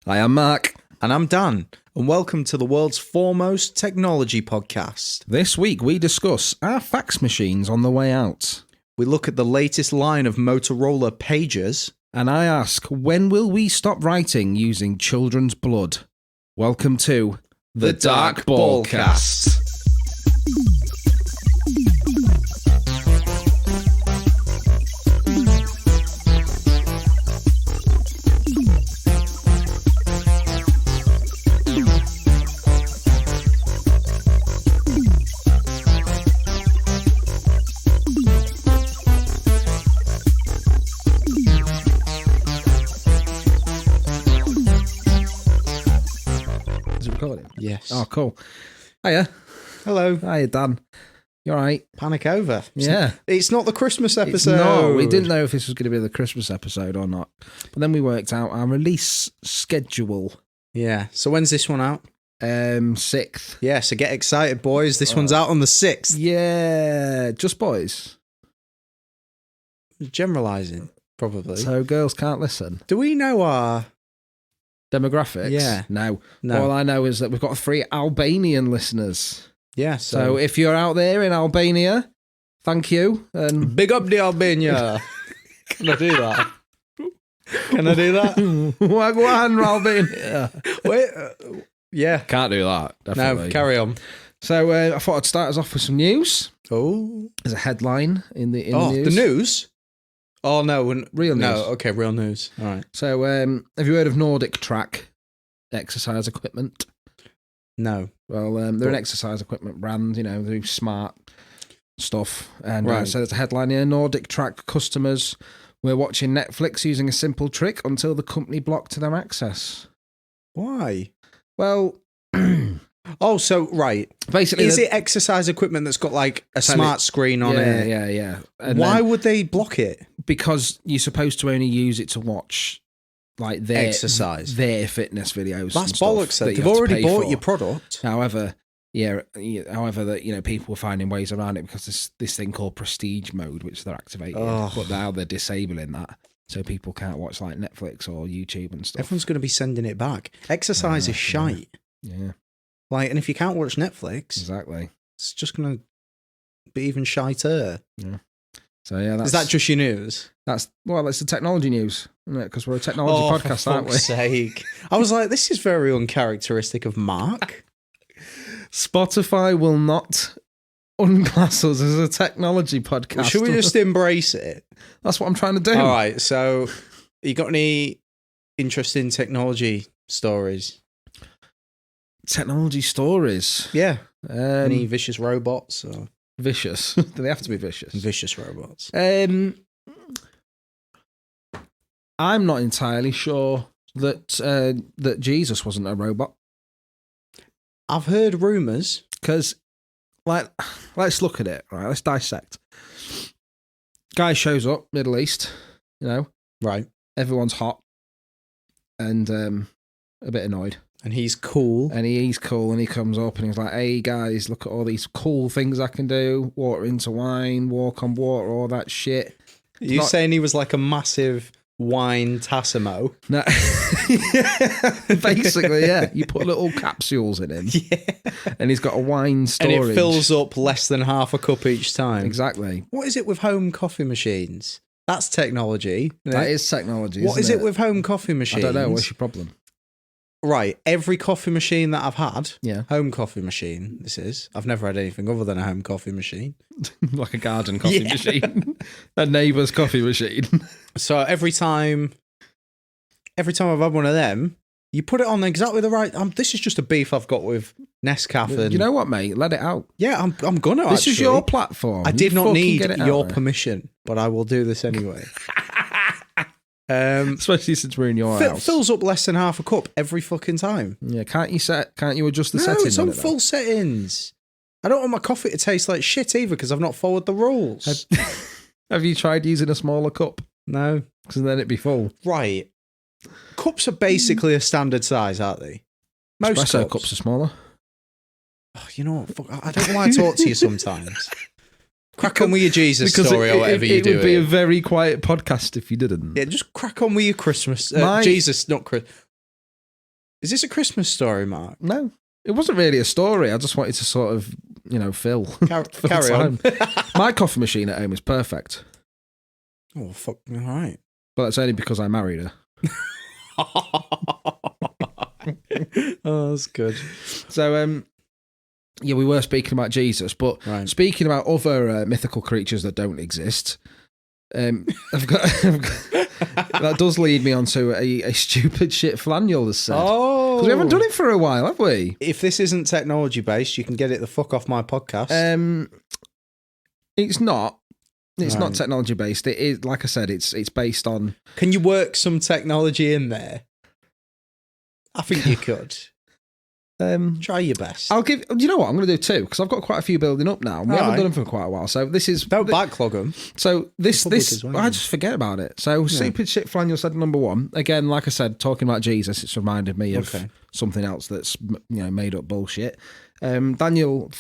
Hi, I'm Mark. And I'm Dan, and welcome to the world's foremost technology podcast. This week we discuss are fax machines on the way out? We look at the latest line of Motorola pagers. And I ask, when will we stop writing using children's blood? Welcome to The Dark Ballcast. Recording? Yes. Oh, cool. Hiya. Hello. Hiya, Dan. You all right? Panic over. Yeah. It's not the Christmas episode. It's not. We didn't know if this was going to be the Christmas episode or not. But then we worked out our release schedule. Yeah. So when's this one out? 6th. Yeah, so get excited, boys. This one's out on the 6th. Yeah. Just boys. Generalising, probably. So girls can't listen. Do we know our... demographics? Yeah. No. No. All I know is that we've got 3 Albanian listeners. Yeah, So if you're out there in Albania, thank you. And big up the Albania. Can I do that? Can I do that? Wagwan, Albania. Wait, yeah. Can't do that, definitely. No, carry on. So I thought I'd start us off with some news. Oh. There's a headline in the Oh, news. the news? Oh, no. Real news. No, okay, real news. All right. So have you heard of Nordic Track exercise equipment? No. Well, they're an exercise equipment brand, you know, they do smart stuff. And Right. so there's a headline here, Nordic Track customers were watching Netflix using a simple trick until the company blocked their access. Why? Well, Oh, so, right. basically... Is it exercise equipment that's got, like, a smart screen on it? Yeah. And Why then- would they block it? because you're supposed to only use it to watch, like, their... Exercise. Their fitness videos. That's and stuff bollocks. that you They've have to already pay bought for. your product. However, that, you know, people were finding ways around it because this thing called prestige mode, which they're activating, Oh. but now they're disabling that, so people can't watch like Netflix or YouTube and stuff. Everyone's going to be sending it back. Exercise is shite. Yeah, Like, and if you can't watch Netflix, exactly. it's just going to be even shiter. Yeah. So yeah, Is that just your news? it's the technology news, isn't it? Because we're a technology podcast, for aren't we? fuck's sake. I was like, this is very uncharacteristic of Mark. Spotify will not unclass us as a technology podcast. Should we just embrace it? That's what I'm trying to do. All right. So, you got any interesting technology stories? Technology stories. Yeah. Any Um, vicious robots or vicious. Do they have to be vicious? vicious robots? I'm not entirely sure that Jesus wasn't a robot, I've heard rumours. because, like, let's look at it. Right, let's dissect. Guy shows up, Middle East. You know, Right. everyone's hot and a bit annoyed, And he's cool. and he's cool, and he comes up and he's like, "Hey guys, look at all these cool things I can do: water into wine, walk on water, all that shit." You not- saying he was like a massive wine Tassimo? No. Basically, yeah. You put little capsules in him, Yeah. and he's got a wine storage. And it fills up less than half a cup each time. Exactly. What is it with home coffee machines? That's technology. Isn't That it? is technology. What is isn't it with home coffee I machines? don't know. What's your problem? Right, every coffee machine that I've had, Yeah. home coffee machine, this is. I've never had anything other than a home coffee machine. Like a garden coffee Yeah. machine, a neighbour's coffee machine. So every time I've had one of them, you put it on exactly the right... this is just a beef I've got with Nescafe. And, You know what, mate? Let it out. yeah, I'm gonna This actually. is your platform. I did You not fucking need get it out your there. permission, but I will do this anyway. Especially since we're in your house. Fills up less than half a cup every fucking time. Yeah, can't you adjust the No, settings? it's on it, though? full settings. I don't want my coffee to taste like shit either because I've not followed the rules. Have you tried using a smaller cup? No. Because then it'd be full. Right. Cups are basically a standard size, aren't they? Most Espresso cups are smaller. Oh, you know what? Fuck, I don't know why I talk to you sometimes. Crack on with your Jesus story or whatever you do. It would be a very quiet podcast if you didn't. Yeah, just crack on with your Christmas. My- Jesus, not Chris. Is this a Christmas story, Mark? No, it wasn't really a story. I just wanted to sort of, fill. Carry on. My coffee machine at home is perfect. Oh, fuck. All right. But that's only because I married her. Oh, that's good. So, we were speaking about Jesus, but speaking about other mythical creatures that don't exist, that does lead me on to a stupid shit Flaniel has said. Oh. Because we haven't done it for a while, have we? If this isn't technology based, you can get it the fuck off my podcast. It's not. It's not technology based. It is, like I said, it's based on. Can you work some technology in there? I think you could. Try your best. I'll give. Do you know what I'm going to do too? Because I've got quite a few building up now. We haven't done them for quite a while, so this is don't backlog them. So this I just forget about it. So stupid shit. Flaniel said number one again. Like I said, talking about Jesus, it's reminded me of something else that's made up bullshit. Flaniel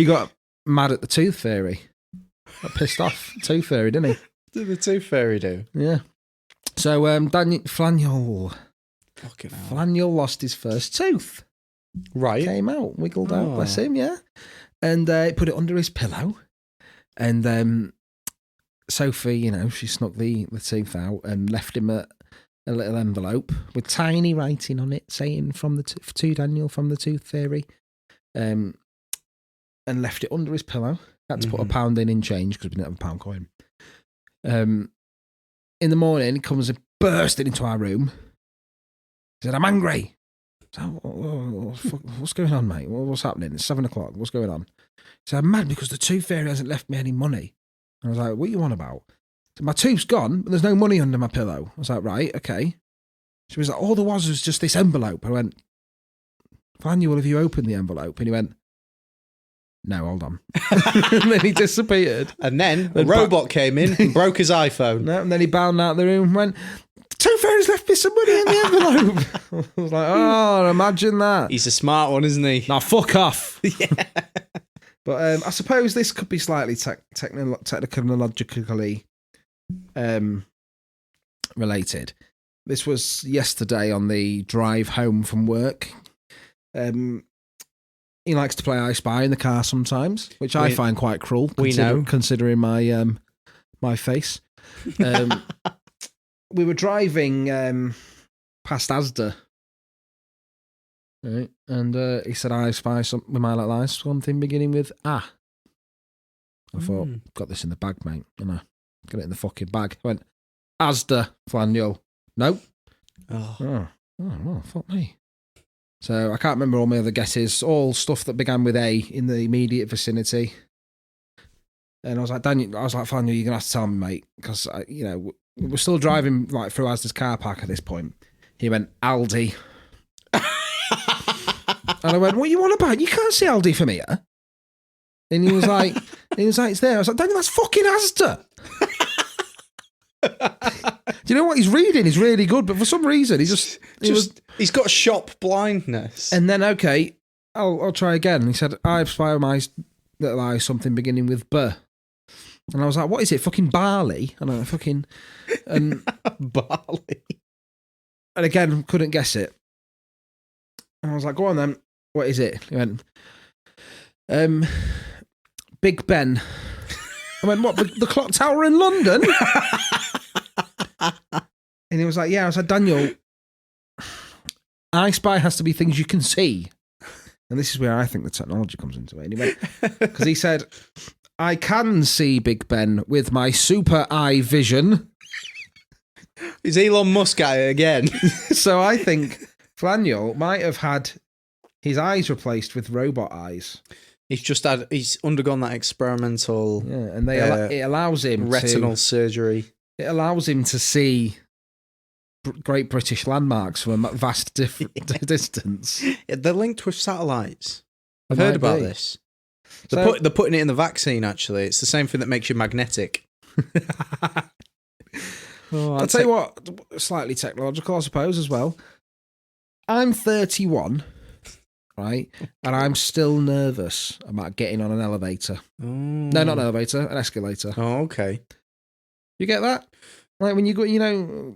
got mad at the Tooth Fairy. Got pissed off. Tooth Fairy, didn't he? Did the Tooth Fairy do? Yeah. So Flaniel lost his first tooth. Right. Came out, wiggled out, bless him, yeah. And put it under his pillow. And Sophie, she snuck the tooth out and left him a little envelope with tiny writing on it saying to Daniel from the Tooth Fairy. And left it under his pillow. Had to put £1 in change because we didn't have a pound coin. In the morning, he comes bursting into our room. He said, "I'm angry." So, what's going on, mate? What's happening? It's 7 o'clock. What's going on? He said, "I'm mad because the Tooth Fairy hasn't left me any money." And I was like, "What are you on about?" He said, "My tooth's gone, but there's no money under my pillow." I was like, "Right, okay." She was like, "All there was just this envelope." I went, "Flaniel, have you opened the envelope?" And he went, "No, hold on." And then he disappeared. And then a robot came in and broke his iPhone. No, and then he bounded out the room and went, "Tooth Fairy's left me some money in the envelope." I was like, oh, imagine that. He's a smart one, isn't he? Now, fuck off. Yeah. But I suppose this could be slightly technologically related. This was yesterday on the drive home from work. He likes to play I Spy in the car sometimes, which I find quite cruel. Considering my my face. We were driving past Asda, right? And he said, "I spy something with my little eyes, something beginning with ah." I thought, got this in the bag, mate. Get it in the fucking bag. I went, "Asda, Flaniel." Nope. Oh, well, fuck me. So I can't remember all my other guesses. All stuff that began with A in the immediate vicinity. And I was like, Flaniel, you're gonna have to tell me, mate, because we're still driving like through Asda's car park at this point. He went, "Aldi." And I went, "What are you on about? You can't see Aldi from here." And he was like, "It's there." I was like, "Daniel, that's fucking Asda." Do you know what he's reading? He's really good, but for some reason he's got shop blindness. And then I'll try again. He said, "I spy with my little eye something beginning with B." And I was like, "What is it? Fucking barley?" And I fucking barley. And again, couldn't guess it. And I was like, "Go on then. What is it?" He went, "Big Ben." I went, "What? The clock tower in London?" And he was like, "Yeah." I was like, "Daniel, I Spy has to be things you can see." And this is where I think the technology comes into it. And he went, because he said, "I can see Big Ben with my super eye vision." Is Elon Musk at it again? So I think Flaniel might have had his eyes replaced with robot eyes. He's undergone that experimental. Yeah, and it allows him retinal surgery. It allows him to see Great British landmarks from a vast distance. They're linked with satellites. I've heard about this. They're putting it in the vaccine, actually. It's the same thing that makes you magnetic. I'll tell you what, slightly technological, I suppose, as well. I'm 31, right? And I'm still nervous about getting on an elevator. Oh. No, not an elevator, an escalator. Oh, okay. You get that? Like when you go, you know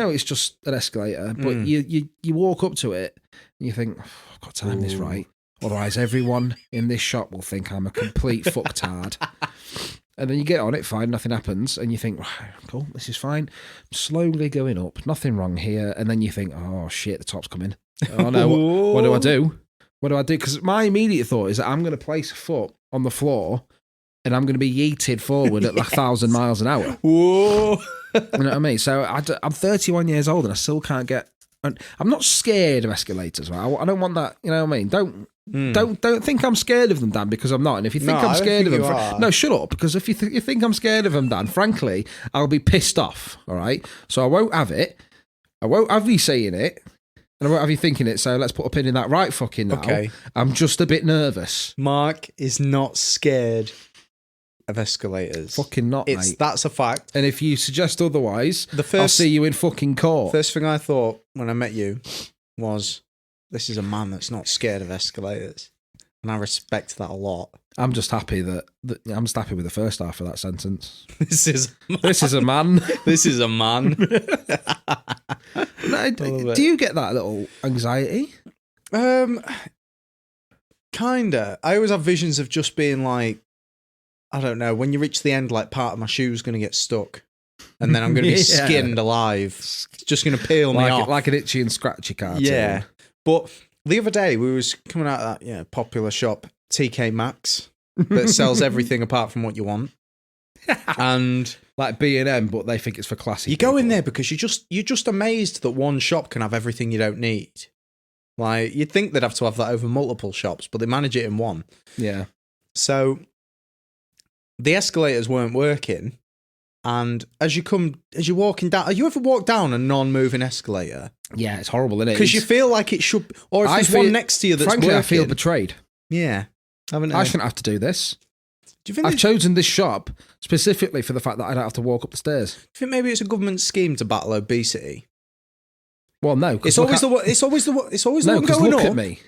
it's just an escalator, but you walk up to it and you think, oh, I've got to time this right. Otherwise, everyone in this shop will think I'm a complete fucktard. And then you get on it, fine, nothing happens, and you think, cool, this is fine. I'm slowly going up, nothing wrong here. And then you think, oh shit, the top's coming. Oh no, what do I do? What do I do? Because my immediate thought is that I'm going to place a foot on the floor and I'm going to be yeeted forward at 1,000 miles an hour. Whoa. You know what I mean? So I'm 31 years old and I still can't get... I'm not scared of escalators, right? I don't want that, you know what I mean? Don't think I'm scared of them, Dan, because I'm not. And if you think I'm scared of them... No, shut up, because if you think I'm scared of them, Dan, frankly, I'll be pissed off, all right? So I won't have it. I won't have you saying it. And I won't have you thinking it, so let's put a pin in that right fucking now. Okay. I'm just a bit nervous. Mark is not scared of escalators. Fucking not, mate. That's a fact. And if you suggest otherwise, I'll see you in fucking court. First thing I thought when I met you was, this is a man that's not scared of escalators. And I respect that a lot. I'm just happy I'm just happy with the first half of that sentence. This is a man. This is a man. Do you get that little anxiety? Kinda. I always have visions of just being like, I don't know, when you reach the end, like part of my shoe's going to get stuck. And then I'm going to be skinned alive. It's just going to peel me off. Like an itchy and scratchy cartoon. Yeah. But the other day, we was coming out of that popular shop, TK Maxx, that sells everything apart from what you want. And like B&M, but they think it's for classy You go in there because you're just amazed that one shop can have everything you don't need. Like, you'd think they'd have to have that over multiple shops, but they manage it in one. Yeah. So the escalators weren't working, and as you're walking down, have you ever walked down a non-moving escalator? Yeah, it's horrible, isn't it? Because you feel like it should, or if there's one next to you that's frankly, working. I feel betrayed. Yeah. I shouldn't have to do this. Do you think I've chosen this shop specifically for the fact that I don't have to walk up the stairs. Do you think maybe it's a government scheme to battle obesity? Well, no. It's always the one going look up. At me.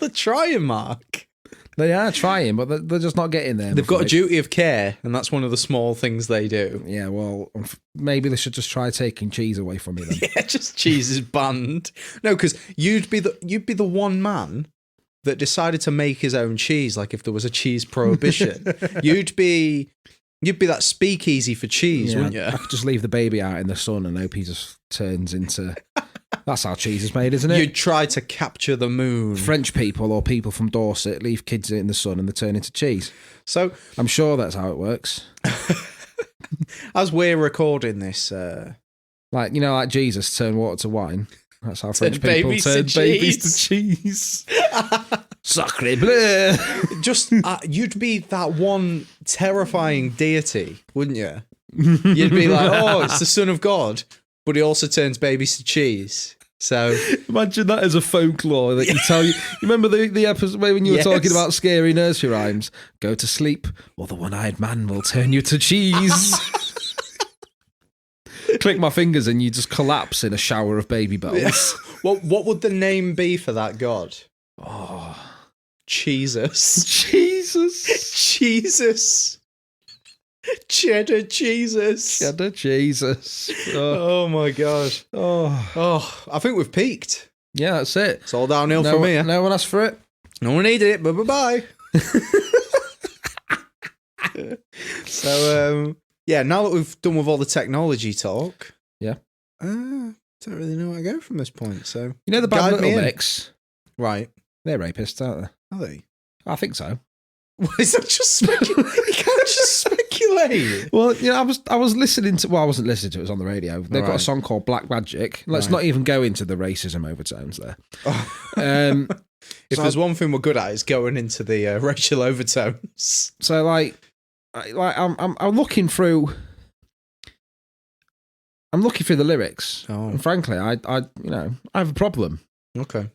They're trying, Mark. They are trying, but they're just not getting there. They've got a duty of care, and that's one of the small things they do. Yeah, well, maybe they should just try taking cheese away from me then. Yeah, just cheese is banned. No, because you'd be the one man that decided to make his own cheese. Like if there was a cheese prohibition, you'd be that speakeasy for cheese, wouldn't you? I could just leave the baby out in the sun and hope he just turns into. That's how cheese is made, isn't it? You'd try to capture the moon. French people or people from Dorset leave kids in the sun and they turn into cheese. So I'm sure that's how it works. As we're recording this, like Jesus turned water to wine. That's how French people turn babies to cheese. Sacre bleu. Just you'd be that one terrifying deity, wouldn't you? You'd be like, oh, it's the Son of God, but he also turns babies to cheese. So imagine that as a folklore that you tell you. You remember the episode when you were talking about scary nursery rhymes? Go to sleep, or the one-eyed man will turn you to cheese. Click my fingers and you just collapse in a shower of baby bells. Yeah. What would the name be for that god? Oh, Jesus. Cheddar Jesus. Oh my god. Oh, I think we've peaked. Yeah, that's it. It's all downhill from here. No one asked for it. No one needed it, but bye-bye. So, yeah, now that we've done with all the technology talk, don't really know where to go from this point. So, the Bad Little Mix, right? They're rapists, aren't they? Are they? I think so. What, is that just speculation? You can't just speculate. Well, I was listening to. Well, I wasn't listening to it. It was on the radio. They've got a song called Black Magic. Let's not even go into the racism overtones there. If there's one thing we're good at, it's going into the racial overtones. So, I'm looking through. I'm looking through the lyrics, and frankly, I have a problem. Okay.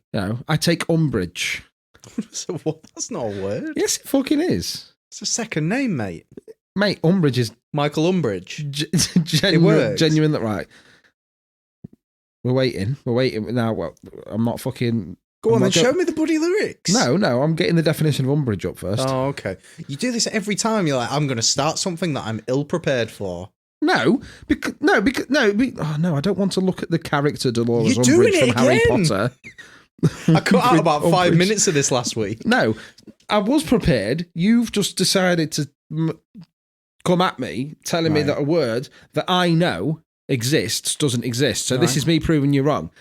I take umbrage. So what? That's not a word. Yes, it fucking is. It's a second name, mate. Mate, umbrage is Michael Umbridge. Genuine. Right. We're waiting now. Well, I'm not fucking. Go on, then show me the bloody lyrics. No, I'm getting the definition of umbrage up first. Oh, okay. You do this every time. You're like, I'm going to start something that I'm ill prepared for. No, because oh no, I don't want to look at the character Dolores You're doing Umbridge from it Harry again. Potter. I cut out about 5 Umbridge. minutes of this last week. No, I was prepared. You've just decided to come at me, telling me that a word that I know exists doesn't exist. So this is me proving you wrong.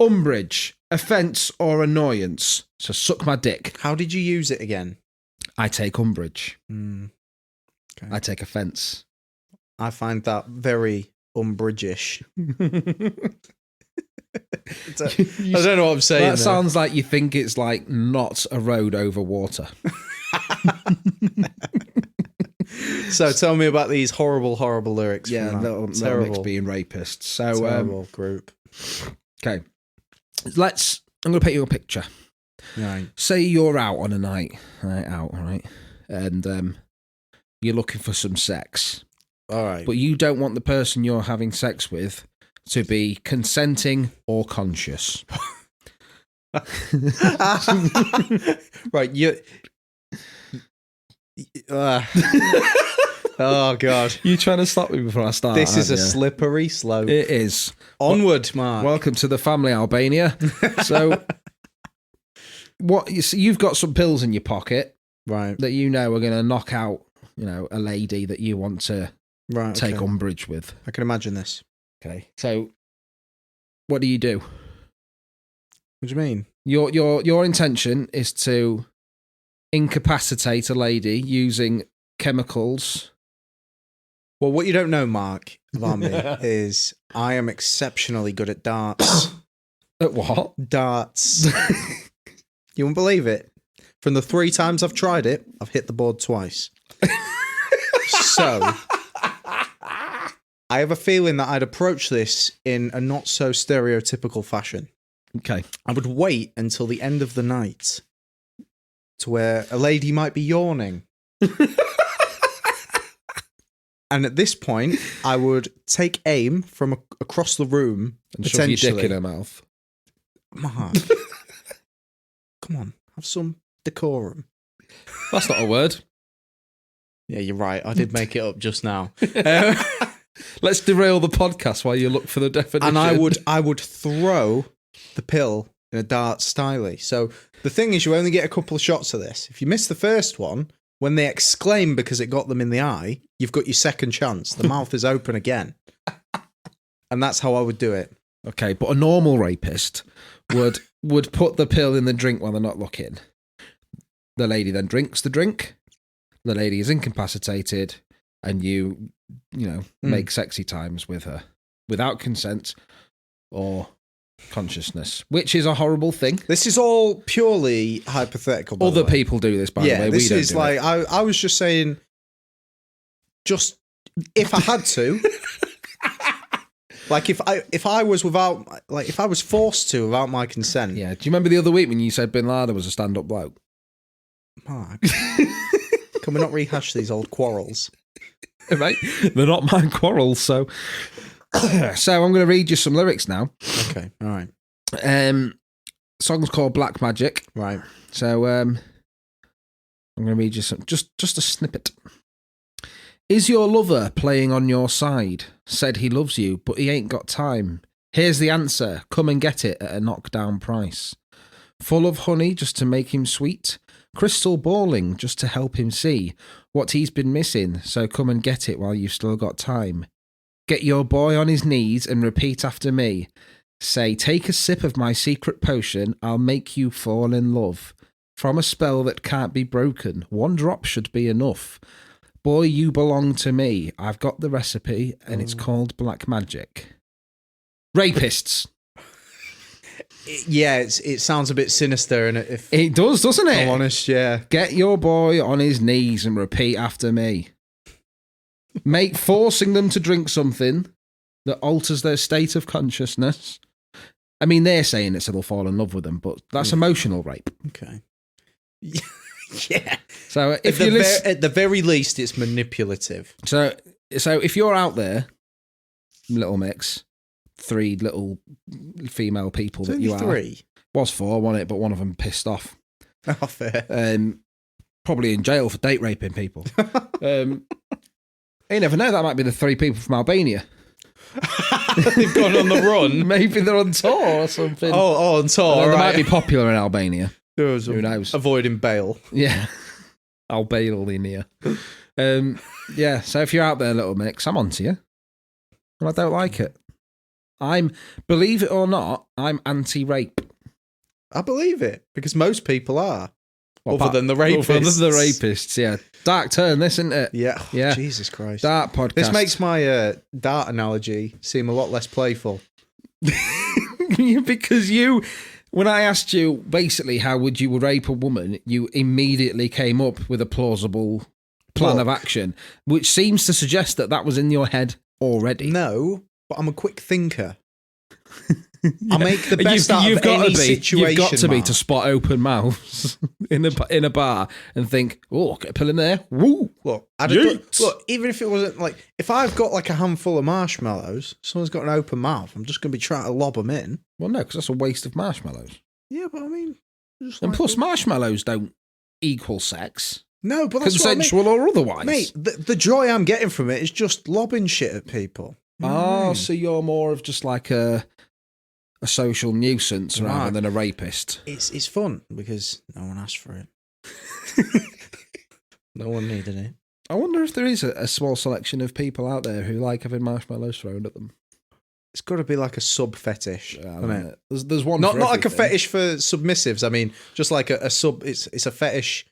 Umbridge, offence or annoyance. So suck my dick. How did you use it again? I take umbrage. Okay. I take offence. I find that very Umbridge-ish. I don't know what I'm saying. That sounds like you think it's like not a road over water. So tell me about these horrible, horrible lyrics. Yeah, little mix being rapists. So terrible group. Okay, I'm going to paint you a picture. Right. Say you're out on a night out, right, and you're looking for some sex. All right. But you don't want the person you're having sex with to be consenting or conscious. Right. Oh, God. You trying to stop me before I start? This is a you? slippery slope. It is. Onward, Mark. Welcome to the family, Albania. So, you've got some pills in your pocket, right? That you know are going to knock out, a lady that you want to take umbrage with. I can imagine this. Okay. So, what do you do? What do you mean? Your intention is to incapacitate a lady using chemicals. Well, what you don't know, Mark, about me, is I am exceptionally good at darts. At what? Darts. You won't believe it. From the 3 times I've tried it, I've hit the board twice. So, I have a feeling that I'd approach this in a not so stereotypical fashion. Okay. I would wait until the end of the night to where a lady might be yawning. And at this point, I would take aim from across the room and shove your dick in her mouth. Mark, come on, have some decorum. That's not a word. Yeah, you're right. I did make it up just now. Let's derail the podcast while you look for the definition. And I would throw the pill in a dart styly. So the thing is, you only get a couple of shots of this. If you miss the first one, when they exclaim because it got them in the eye, you've got your second chance. The mouth is open again. And that's how I would do it. Okay, but a normal rapist would put the pill in the drink while they're not looking. The lady then drinks the drink. The lady is incapacitated, and you make sexy times with her without consent or consciousness, which is a horrible thing. This is all purely hypothetical. Other people do this, by the way. This is like I was just saying. Just if I had to, like if I was forced to without my consent. Yeah. Do you remember the other week when you said Bin Laden was a stand-up bloke? Mark, can we not rehash these old quarrels? Right? They're not my quarrels, so. So I'm going to read you some lyrics now. Okay, all right. Song's called Black Magic. Right. So I'm going to read you some, just a snippet. Is your lover playing on your side? Said he loves you, but he ain't got time. Here's the answer. Come and get it at a knockdown price. Full of honey just to make him sweet. Crystal balling just to help him see what he's been missing. So come and get it while you've still got time. Get your boy on his knees and repeat after me. Say, take a sip of my secret potion. I'll make you fall in love. From a spell that can't be broken. 1 drop should be enough. Boy, you belong to me. I've got the recipe, and it's called Black Magic. Rapists. Yeah, it sounds a bit sinister, and it does, doesn't it? I'm honest, yeah. Get your boy on his knees and repeat after me. Forcing them to drink something that alters their state of consciousness. I mean, they're saying it so they'll fall in love with them, but that's emotional rape. Okay. Yeah. So if at the very least, it's manipulative. So if you're out there, little mix, 3 little female people that you are. 3 was 4, wasn't it? But one of them pissed off. Oh, fair. Probably in jail for date raping people. You never know. That might be the 3 people from Albania. They've gone on the run. Maybe they're on tour or something. Oh, on tour. They Right. might be popular in Albania. Who knows? Avoiding bail. Yeah. Albania. Yeah, so if you're out there, Little Mix, I'm onto you. And I don't like it. Believe it or not, I'm anti-rape. I believe it, because most people are. Other than the rapists. Other than the rapists, yeah. Dark turn, this, isn't it? Yeah. Yeah. Jesus Christ. Dark podcast. This makes my dart analogy seem a lot less playful. Because when I asked you, basically, how would you rape a woman, you immediately came up with a plausible plan of action, which seems to suggest that was in your head already. No, but I'm a quick thinker. I make the best out of any situation. You've got to be to spot open mouths in a bar and think, oh, get a pill in there. Woo! Look, even if it wasn't like, if I've got like a handful of marshmallows, someone's got an open mouth, I'm just going to be trying to lob them in. Well, no, because that's a waste of marshmallows. Yeah, but I mean, and plus, marshmallows don't equal sex. No, but that's consensual what I mean. or otherwise. Mate, the joy I'm getting from it is just lobbing shit at people. So you're more of just like a social nuisance rather than a rapist. It's fun because no one asked for it. No one needed it. I wonder if there is a small selection of people out there who like having marshmallows thrown at them. It's got to be like a sub fetish, isn't it? There's one. Not like a fetish for submissives. I mean, just like a sub. It's a fetish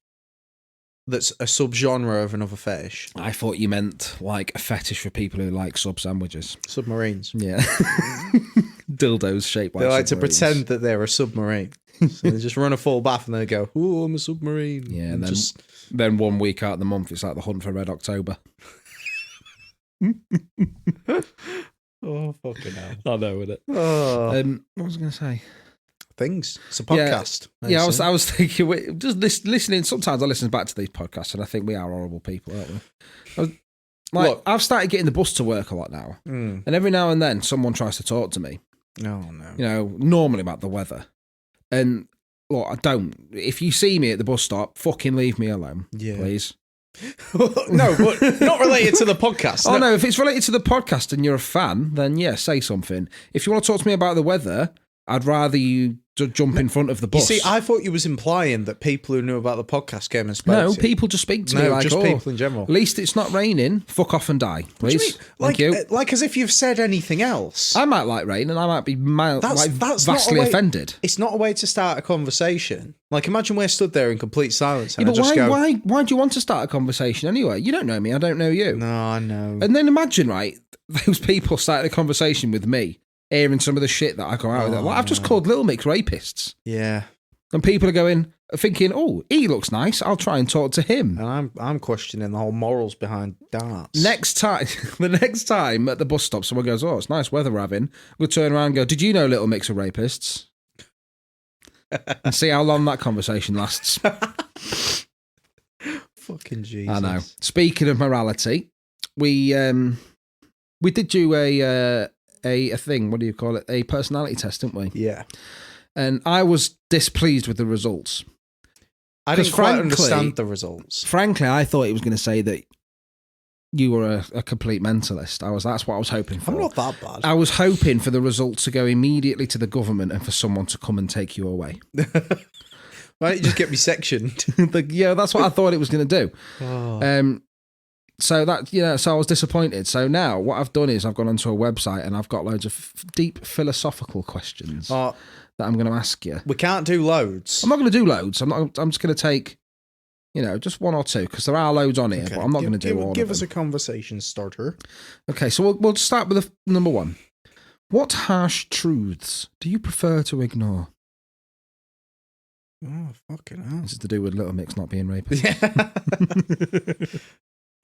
that's a subgenre of another fetish. I thought you meant like a fetish for people who like sub sandwiches. Submarines. Yeah. Dildos shaped like they like submarines. to pretend that they're a submarine. So they just run a full bath and they go, "Ooh, I'm a submarine." Yeah, and then 1 week out of the month, it's like the hunt for Red October. Oh, fucking hell. I know, with it. Oh. What was I going to say? Things. It's a podcast. Yeah, I was thinking, just listening. Sometimes I listen back to these podcasts and I think we are horrible people, aren't we? Look, I've started getting the bus to work a lot now. And every now and then someone tries to talk to me. Oh, no. You know, normally about the weather. And look, I don't. If you see me at the bus stop, fucking leave me alone, please. No, but not related to the podcast. No, if it's related to the podcast and you're a fan, then yeah, say something. If you want to talk to me about the weather, I'd rather you jump in front of the bus. You see, I thought you was implying that people who knew about the podcast came and spoke to you. No, people just speak to me like, just people in general. At least it's not raining. Fuck off and die, please. Thank you. Like as if you've said anything else. I might like rain and I might be vastly offended. It's not a way to start a conversation. Like, imagine we're stood there in complete silence and but I just go... Why do you want to start a conversation anyway? You don't know me, I don't know you. No, I know. And then imagine, right, those people started a conversation with me, hearing some of the shit that I go out with. Like, I've just called Little Mix rapists. Yeah. And people are thinking, oh, he looks nice, I'll try and talk to him. And I'm questioning the whole morals behind darts. The next time at the bus stop, someone goes, oh, it's nice weather we're having. We'll turn around and go, did you know Little Mix are rapists? And see how long that conversation lasts. Fucking Jesus. I know. Speaking of morality, we did do a thing, what do you call it? A personality test, didn't we? Yeah. And I was displeased with the results. I didn't quite understand the results. Frankly, I thought it was going to say that you were a complete mentalist. That's what I was hoping for. I'm not that bad. I was hoping for the results to go immediately to the government and for someone to come and take you away. Why don't you just get me sectioned? Yeah, that's what I thought it was going to do. Oh. So I was disappointed. So now what I've done is I've gone onto a website and I've got loads of deep philosophical questions that I'm going to ask you. We can't do loads. I'm not going to do loads. I'm just going to take, just one or two because there are loads on here, but I'm not going to do all of them. Give us a conversation starter. Okay, so we'll start with number one. What harsh truths do you prefer to ignore? Oh, fucking hell. This is to do with Little Mix not being rapist. Yeah.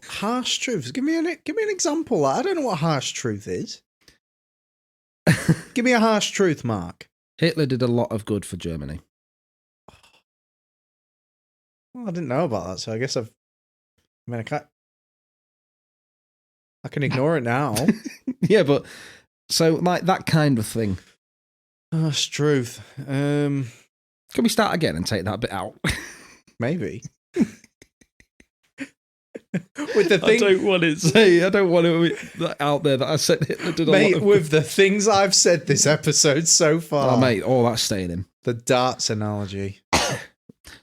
Harsh truths. Give me an example. I don't know what harsh truth is. Give me a harsh truth, Mark. Hitler did a lot of good for Germany. Well, I didn't know about that, so I guess I can ignore it now. Yeah, but so like that kind of thing. Harsh truth. Can we start again and take that bit out? Maybe. With the thing, I don't want it out there that I said Hitler did a mate, lot of... with the things I've said this episode so far. Oh, mate, all that's staying in. The darts analogy.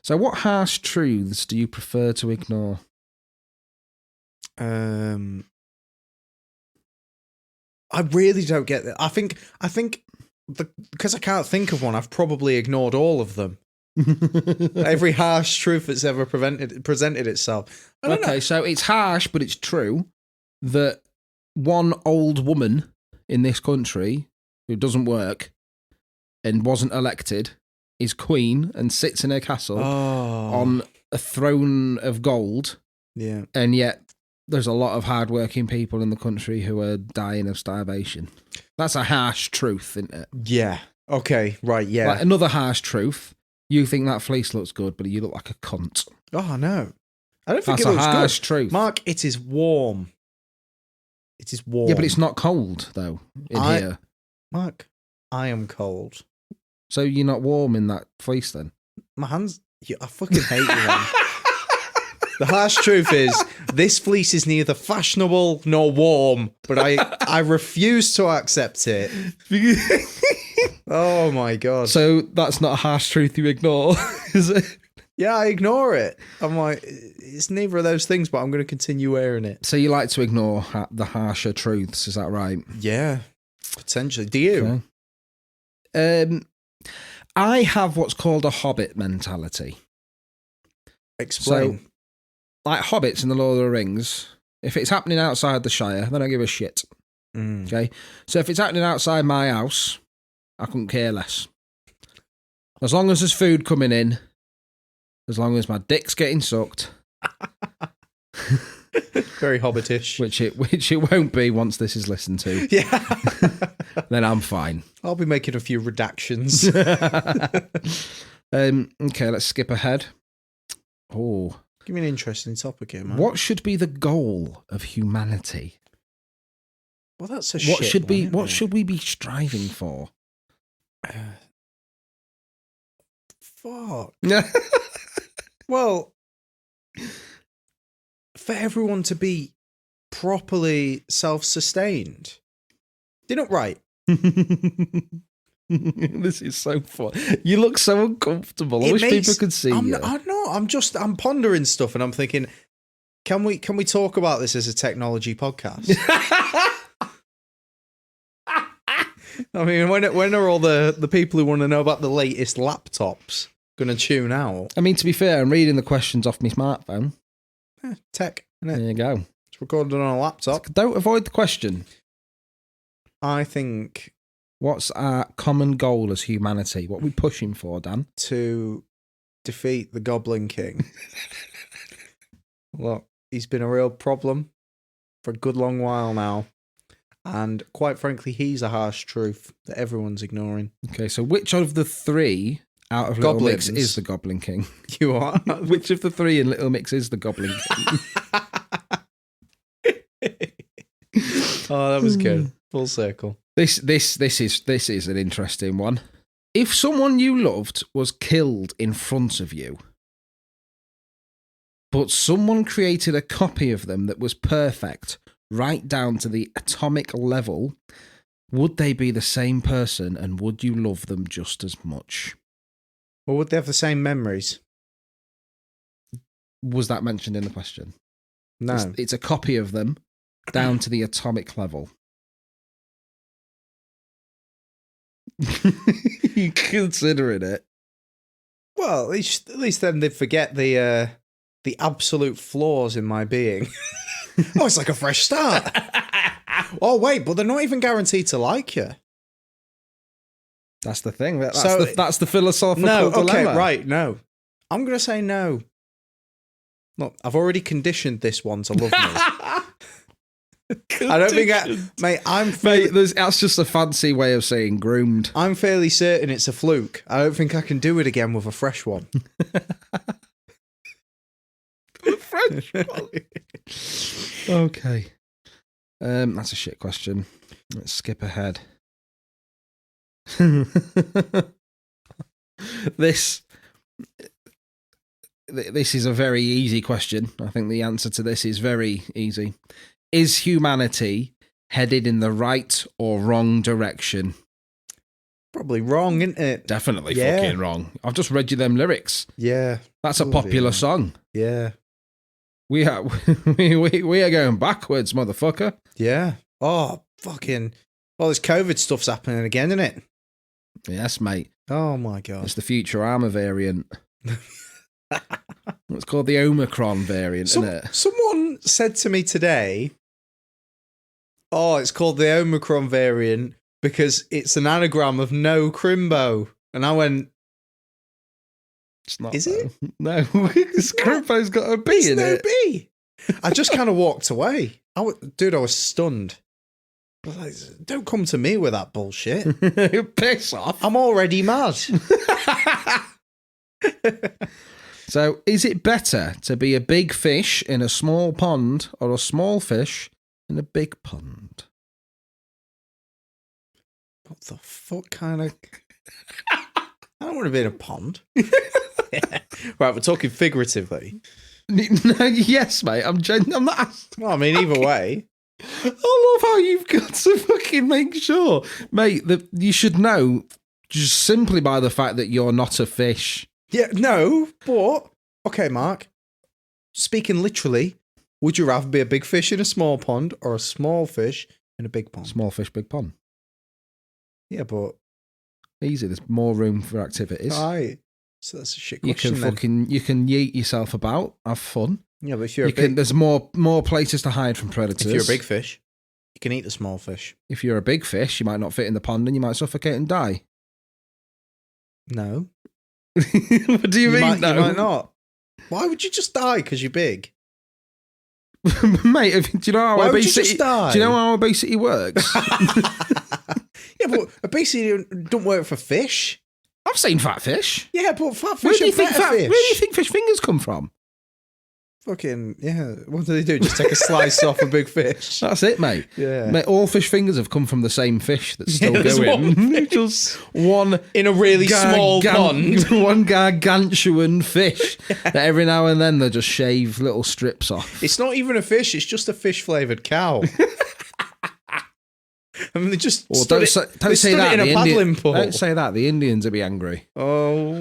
So what harsh truths do you prefer to ignore? I really don't get that. I think because I can't think of one, I've probably ignored all of them. Every harsh truth that's ever presented itself. Okay, so it's harsh, but it's true that one old woman in this country who doesn't work and wasn't elected is queen and sits in her castle on a throne of gold. Yeah. And yet there's a lot of hardworking people in the country who are dying of starvation. That's a harsh truth, isn't it? Yeah. Okay, right, yeah. Like another harsh truth, you think that fleece looks good, but you look like a cunt. Oh, no. I don't think That's it looks a harsh good. truth. Mark, it is warm. It is warm. Yeah, but it's not cold, though, here. Mark, I am cold. So you're not warm in that fleece, then? My hands... I fucking hate you, man. The harsh truth is, this fleece is neither fashionable nor warm, but I refuse to accept it. Oh, my God. So that's not a harsh truth you ignore, is it? Yeah, I ignore it. I'm like, it's neither of those things, but I'm going to continue wearing it. So you like to ignore the harsher truths, is that right? Yeah, potentially. Do you? Okay. I have what's called a Hobbit mentality. Explain. So, like hobbits in the Lord of the Rings, if it's happening outside the Shire, then I give a shit. Okay? So if it's happening outside my house, I couldn't care less. As long as there's food coming in, as long as my dick's getting sucked. Very hobbitish. Which it won't be once this is listened to. Yeah. Then I'm fine. I'll be making a few redactions. Okay, let's skip ahead. Oh. Give me an interesting topic here, man. What should be the goal of humanity? Well, that's a What shit one, what should we be striving for? Fuck. Well, for everyone to be properly self-sustained. You're not right. This is so fun. You look so uncomfortable. I wish people could see you. I'm pondering stuff and I'm thinking, can we talk about this as a technology podcast? I mean, when are all the people who want to know about the latest laptops going to tune out? I mean, to be fair, I'm reading the questions off my smartphone. Tech, isn't it? There you go. It's recorded on a laptop. Don't avoid the question. I think... What's our common goal as humanity? What are we pushing for, Dan? To defeat the Goblin King. Look, he's been a real problem for a good long while now. And quite frankly, he's a harsh truth that everyone's ignoring. Okay, so which of the three out of Little Mix is the Goblin King? You are? Which of the three in Little Mix is the Goblin King? Oh, that was good. Full circle. This is an interesting one. If someone you loved was killed in front of you, but someone created a copy of them that was perfect, right down to the atomic level, would they be the same person and would you love them just as much? Or would they have the same memories? Was that mentioned in the question? No. It's a copy of them down to the atomic level. You considering it? Well, at least then they forget the absolute flaws in my being. Oh, it's like a fresh start. Oh, wait, but they're not even guaranteed to like you. That's the thing. That's the philosophical dilemma. Okay, right, no. I'm going to say no. Look, I've already conditioned this one to love me. I don't think that's just a fancy way of saying groomed. I'm fairly certain it's a fluke. I don't think I can do it again with a fresh one. A fresh one. Okay. That's a shit question. Let's skip ahead. This this is a very easy question. I think the answer to this is very easy. Is humanity headed in the right or wrong direction? Probably wrong, isn't it? Definitely fucking wrong. I've just read you them lyrics. Yeah. That's a popular song. Yeah. We are we are going backwards, motherfucker. Yeah. Oh, fucking... Well, this COVID stuff's happening again, isn't it? Yes, mate. Oh, my God. It's the Futurama variant. It's called the Omicron variant, isn't it? Someone said to me today, oh, it's called the Omicron variant because it's an anagram of no crimbo. And I went, It's not. Is it? No. Crimbo's got a B in no it. B. I just kind of walked away. Dude, I was stunned. I was like, don't come to me with that bullshit. Piss off. I'm already mad. So, is it better to be a big fish in a small pond or a small fish in a big pond? What the fuck kind of... I don't want to be in a pond. Right, we're talking figuratively. No, yes, mate. I'm not... Well, I mean, either way. I love how you've got to fucking make sure, mate, that you should know just simply by the fact that you're not a fish. Yeah, no, but... Okay, Mark. Speaking literally, would you rather be a big fish in a small pond or a small fish in a big pond? Small fish, big pond. Yeah, but... Easy. There's more room for activities. Right. So that's a shit You question can you can yeet yourself about, have fun. Yeah, but if you're there's more places to hide from predators. If you're a big fish, you can eat the small fish. If you're a big fish, you might not fit in the pond and you might suffocate and die. No. What do you mean? You might not. Why would you just die because you're big? Mate, do you know how Why would obesity? you just die? Do you know how obesity works? Yeah, but obesity don't work for fish. I've seen fat fish. Yeah, but fat fish Where do you are better fish. Where do you think fish fingers come from? Fucking, yeah. What do they do? Just take a slice off a big fish? That's it, mate. Yeah. Mate, all fish fingers have come from the same fish that's still there's going. Just one in a really small pond. One gargantuan fish that every now and then they just shave little strips off. It's not even a fish, it's just a fish-flavoured cow. I mean, they just don't say that. in a paddling pool. Don't say that. The Indians will be angry. Oh.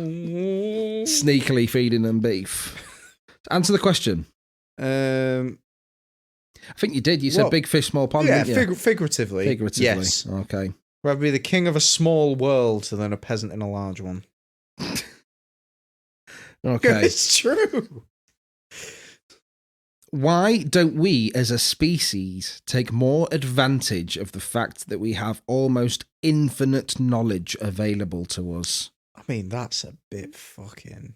Sneakily feeding them beef. Answer the question. I think you did. You said big fish, small pond. Yeah, didn't you? figuratively. Figuratively. Yes. Okay. Rather be the king of a small world than a peasant in a large one. Okay. It's true. Why don't we as a species take more advantage of the fact that we have almost infinite knowledge available to us? I mean, that's a bit fucking...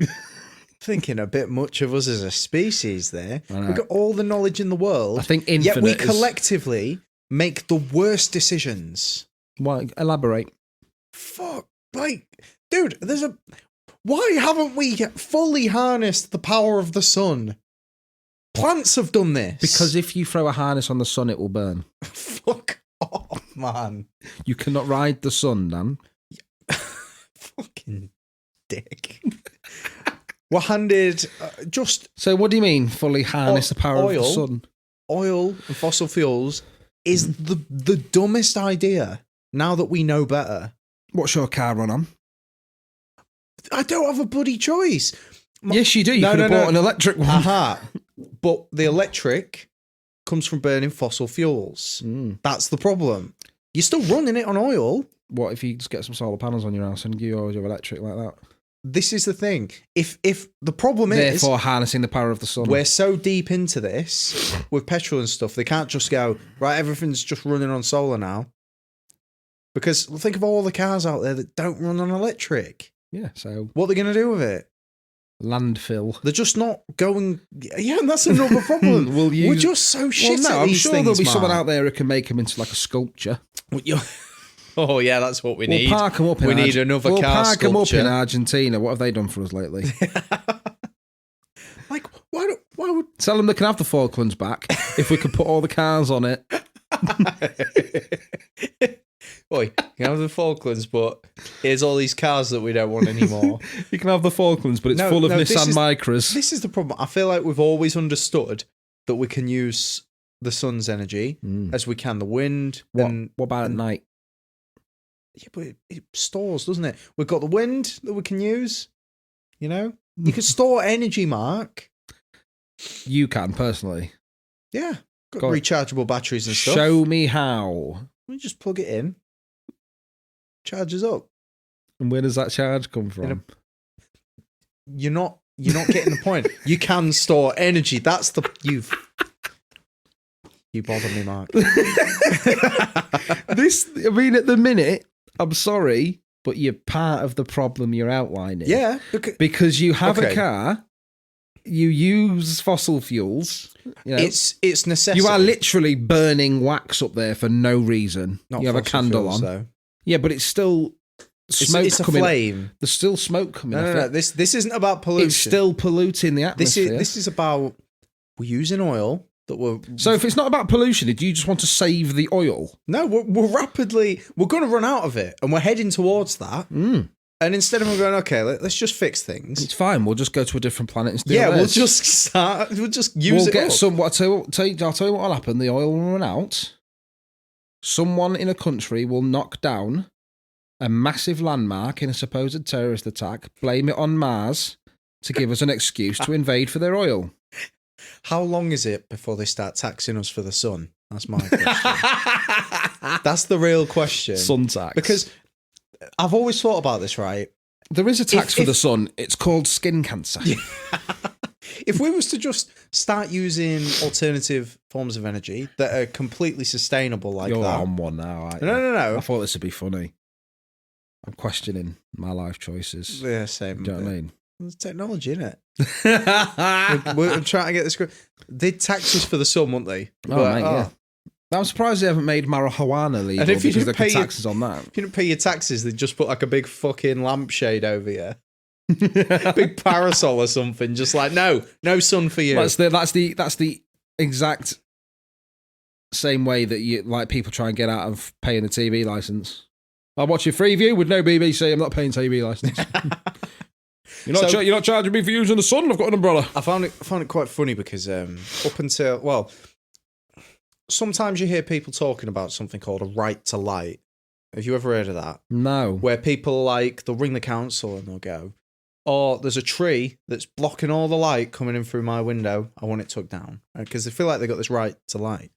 thinking a bit much of us as a species there. We've got all the knowledge in the world. I think infinite yet we collectively make the worst decisions. Why? Elaborate. Fuck. Like, dude, why haven't we fully harnessed the power of the sun? Plants have done this. Because if you throw a harness on the sun, it will burn. Fuck off, man. You cannot ride the sun, Dan. Fucking dick. We're handed just... So what do you mean, fully harness the power of the sun? Oil and fossil fuels is the dumbest idea now that we know better. What's your car run on? I don't have a bloody choice. Yes, you do. You could have bought an electric one. Aha. But the electric comes from burning fossil fuels. That's the problem. You're still running it on oil. What if you just get some solar panels on your house and you always have electric like that? This is the thing. If the problem is... Therefore, harnessing the power of the sun. We're so deep into this with petrol and stuff, they can't just go, right, everything's just running on solar now. Because think of all the cars out there that don't run on electric. Yeah, so... What are they going to do with it? Landfill. They're just not going... Yeah, and that's another problem. We're just so shit at I'm these sure things, there'll be Mark. someone out there who can make them into like a sculpture. Oh, yeah, that's what we need. We'll park them up in we need another we'll car park sculpture. them up in Argentina. What have they done for us lately? Like, why would... Tell them they can have the Falklands back if we could put all the cars on it. Oi, you can have the Falklands, but here's all these cars that we don't want anymore. You can have the Falklands, but it's full of Nissan Micras. This is the problem. I feel like we've always understood that we can use the sun's energy as we can the wind. What about at night? Yeah, but it stores, doesn't it? We've got the wind that we can use. You know? You can store energy, Mark. You can, personally. Yeah. Got rechargeable batteries and stuff. Show me how. We just plug it in. Charges up. And where does that charge come from? You're not getting the point. You can store energy. That's the you bother me, Mark. At the minute, I'm sorry, but you're part of the problem you're outlining. Yeah. Because you have a car, you use fossil fuels. You know, it's necessity. You are literally burning wax up there for no reason. Not you have a candle fuels, on. Though. Yeah, but it's still smoke it's a coming. flame. There's still smoke coming off No. it. This isn't about pollution. It's still polluting the atmosphere. This is about we're using oil that we're. So if it's not about pollution, do you just want to save the oil? No, we're going to run out of it, and we're heading towards that. And instead of going, okay, let's just fix things. It's fine. We'll just go to a different planet and steal We'll just start. We'll just use We'll it. get up. some. I'll tell you what will happen. The oil will run out. Someone in a country will knock down a massive landmark in a supposed terrorist attack, blame it on Mars to give us an excuse to invade for their oil. How long is it before they start taxing us for the sun? That's my question. That's the real question. Sun tax. Because I've always thought about this, right? There is a tax for the sun. It's called skin cancer. Yeah. If we was to just start using alternative forms of energy that are completely sustainable like You're that. on one now, aren't you? No. I thought this would be funny. I'm questioning my life choices. Yeah, same. Do you know what I mean? There's technology, innit? we're trying to get this. They'd tax us for the sun, wouldn't they? Yeah. I'm surprised they haven't made marijuana legal because they could taxes on that. If you didn't pay your taxes, they'd just put like a big fucking lampshade over you. Big parasol or something. Just like, no sun for you. That's the exact same way that you like people try and get out of paying a TV license. I'll watch your Freeview with no BBC. I'm not paying TV license. You're not charging me for using the sun. I've got an umbrella. I found it quite funny because up until sometimes you hear people talking about something called a right to light. Have you ever heard of that? No. Where people they'll ring the council and they'll go, "Oh, there's a tree that's blocking all the light coming in through my window. I want it took down," because they feel like they got this right to light.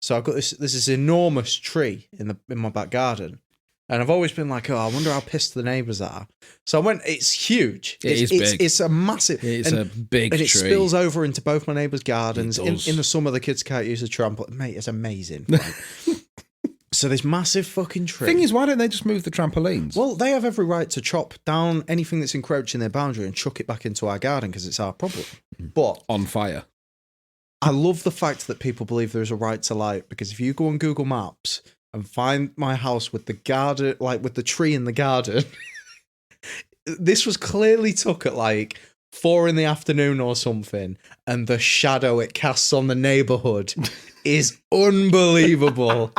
So I've got this enormous tree in my back garden. And I've always been like, I wonder how pissed the neighbours are. So I went, it's huge. It's big. It's a massive. It's a big tree. And it tree. spills over into both my neighbours' gardens. In the summer, the kids can't use the trampoline. Mate, it's amazing. So this massive fucking tree. Thing is, why don't they just move the trampolines? Well, they have every right to chop down anything that's encroaching their boundary and chuck it back into our garden because it's our problem. But on fire. I love the fact that people believe there is a right to light because if you go on Google Maps and find my house with the garden, like with the tree in the garden, this was clearly took at 4 p.m. or something, and the shadow it casts on the neighbourhood is unbelievable.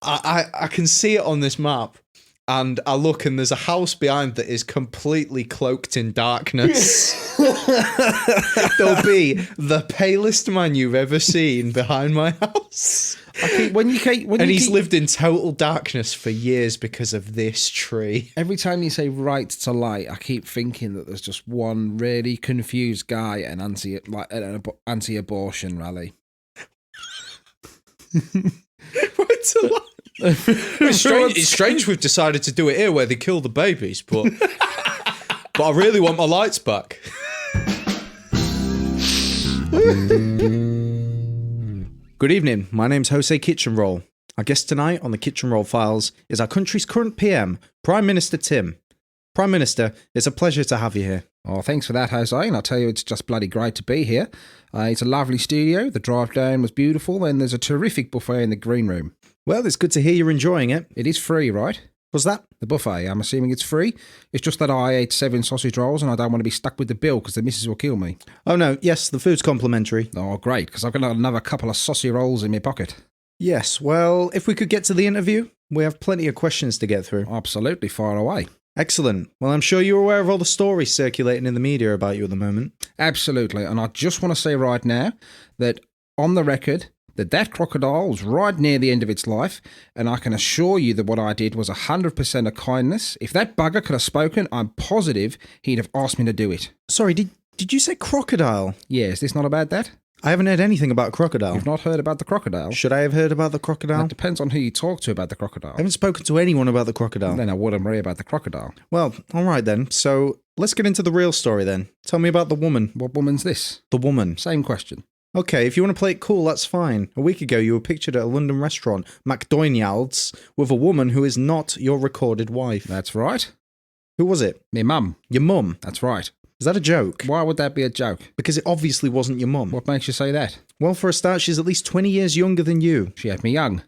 I can see it on this map. And I look and there's a house behind that is completely cloaked in darkness. There'll be the palest man you've ever seen behind my house. He's lived in total darkness for years because of this tree. Every time you say right to light, I keep thinking that there's just one really confused guy at an anti-abortion rally. Right to light. It's strange we've decided to do it here where they kill the babies, but I really want my lights back. Good evening, my name's Jose Kitchen Roll. Our guest tonight on the Kitchen Roll Files is our country's current PM, Prime Minister Tim. Prime Minister, it's a pleasure to have you here. Oh, thanks for that, Jose, and I'll tell you, it's just bloody great to be here. It's a lovely studio, the drive down was beautiful, and there's a terrific buffet in the green room. Well, it's good to hear you're enjoying it. It is free, right? What's that? The buffet, I'm assuming it's free. It's just that I ate 7 sausage rolls and I don't want to be stuck with the bill because the missus will kill me. Oh no, yes, the food's complimentary. Oh, great, because I've got another couple of sausage rolls in my pocket. Yes, well, if we could get to the interview, We have plenty of questions to get through. Absolutely, far away. Excellent. Well, I'm sure you're aware of all the stories circulating in the media about you at the moment. Absolutely. And I just want to say right now that on the record, that crocodile was right near the end of its life, and I can assure you that what I did was 100% of kindness. If that bugger could have spoken, I'm positive he'd have asked me to do it. Sorry, did you say crocodile? Yeah, is this not about that? I haven't heard anything about crocodile. You've not heard about the crocodile? Should I have heard about the crocodile? That depends on who you talk to about the crocodile. I haven't spoken to anyone about the crocodile. Then I wouldn't worry about the crocodile. Well, all right then. So let's get into the real story then. Tell me about the woman. What woman's this? The woman. Same question. Okay, if you want to play it cool, that's fine. A week ago, you were pictured at a London restaurant, McDonald's, with a woman who is not your recorded wife. That's right. Who was it? Me mum. Your mum. That's right. Is that a joke? Why would that be a joke? Because it obviously wasn't your mum. What makes you say that? Well, for a start, she's at least 20 years younger than you. She had me young.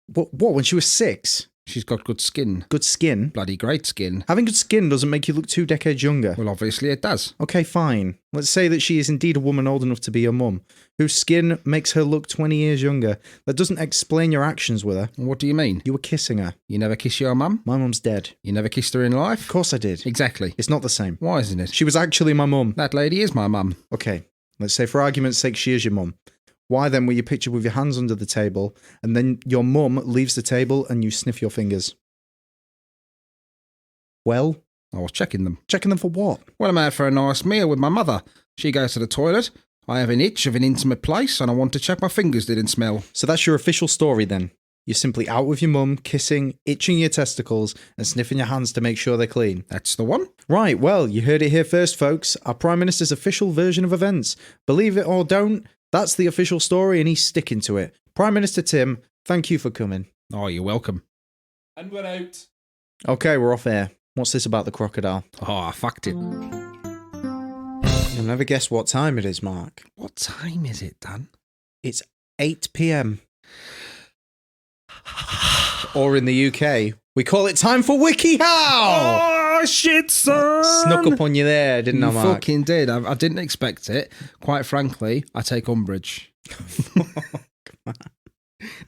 What, when she was 6? She's got good skin. Good skin? Bloody great skin. Having good skin doesn't make you look 2 decades younger. Well, obviously it does. Okay, fine. Let's say that she is indeed a woman old enough to be your mum, whose skin makes her look 20 years younger. That doesn't explain your actions with her. What do you mean? You were kissing her. You never kiss your mum? My mum's dead. You never kissed her in Of life? course I did. Exactly. It's not the same. Why isn't it? She was actually my mum. That lady is my mum. Okay, let's say for argument's sake she is your mum. Why then were you pictured with your hands under the table and then your mum leaves the table and you sniff your fingers? Well, I was checking them. checking them for what? Well, I'm out for a nice meal with my mother. She goes to the toilet. I have an itch of an intimate place and I want to check my fingers didn't smell. So that's your official story then? You're simply out with your mum, kissing, itching your testicles and sniffing your hands to make sure they're clean. That's the one. Right, well, you heard it here first, folks. Our Prime Minister's official version of events. Believe it or don't, that's the official story and he's sticking to it. Prime Minister Tim, thank you for coming. Oh, you're welcome. And we're out. Okay, we're off air. What's this about the crocodile? Oh, I fucked it. You'll never guess what time it is, Mark. What time is it, Dan? It's 8 p.m. Or in the UK, we call it time for WikiHow! Oh, shit, son! Snuck up on you there, didn't I, You Mark? fucking did. I didn't expect it. Quite frankly, I take umbrage.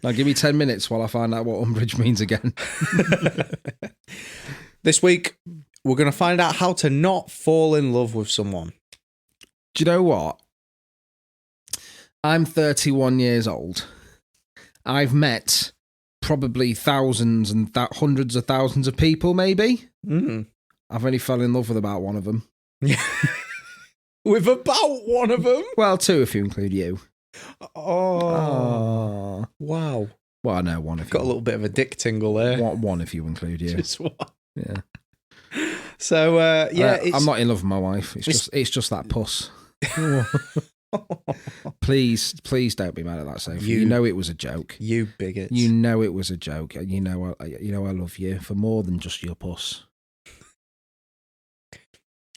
Now give me 10 minutes while I find out what umbrage means again. This week, we're going to find out how to not fall in love with someone. Do you know what? I'm 31 years old. I've met probably thousands and hundreds of thousands of people, maybe. Mm. I've only fell in love with about one of them. With about one of them? Well, two if you include you. Oh. Wow. Well, no, one if Got a you. little bit of a dick tingle there. One if you include you. Just one. Yeah. So, I'm not in love with my wife. It's just that puss. Please don't be mad at that, Sophie. You know it was a joke. You bigot. You know it was a joke. You know I love you for more than just your puss.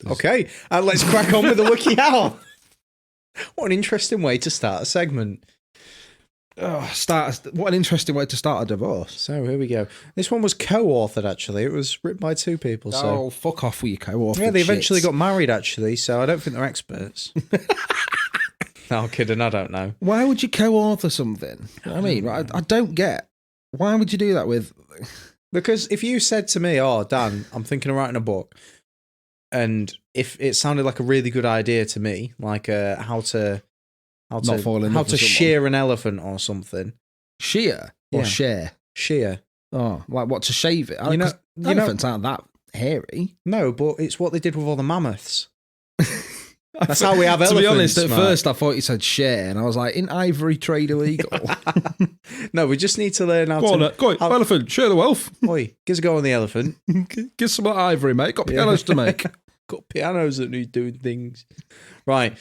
Okay, and let's crack on with the WikiHow. What an interesting way to start a segment. What an interesting way to start a divorce. So here we go. This one was co-authored, actually. It was written by 2 people. So Fuck off with your co-author. yeah, they eventually got married, actually. So I don't think they're experts. No, kidding. I don't know. Why would you co-author something? I mean, I don't get. Why would you do that with? Because if you said to me, "Oh, Dan, I'm thinking of writing a book," and if it sounded like a really good idea to me, like how to Not fall in love with someone. shear an elephant or something. Shear or Yeah. share? Shear. Oh, like what, to shave it? You know- 'Cause you know- elephants aren't that hairy. No, but it's what they did with all the mammoths. That's how we have To elephants. be honest, at Mark. first I thought you said share, and I was like, "In ivory trade illegal?" No, we just need to learn how Go on, to. go on, how- elephant, share the wealth. Oi, give us a go on the elephant. Give some ivory, mate. Got pianos to make. Got pianos that need doing things. Right.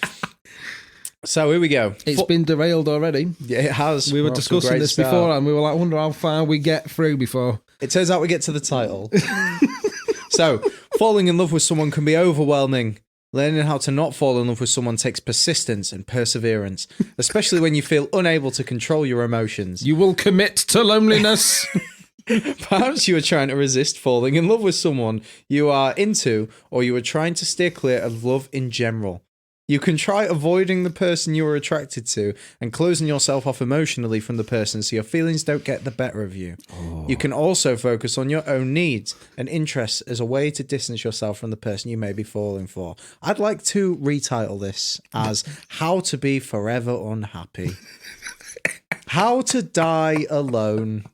So here we go. It's been derailed already. Yeah, it has. We were We're off to a discussing great this start. before, and we were like, "Wonder how far we get through before." It turns out we get to the title. So, falling in love with someone can be overwhelming. Learning how to not fall in love with someone takes persistence and perseverance, especially when you feel unable to control your emotions. You will commit to loneliness. Perhaps you are trying to resist falling in love with someone you are into, or you are trying to steer clear of love in general. You can try avoiding the person you are attracted to and closing yourself off emotionally from the person so your feelings don't get the better of you. Oh. You can also focus on your own needs and interests as a way to distance yourself from the person you may be falling for. I'd like to retitle this as How to Be Forever Unhappy. How to Die Alone.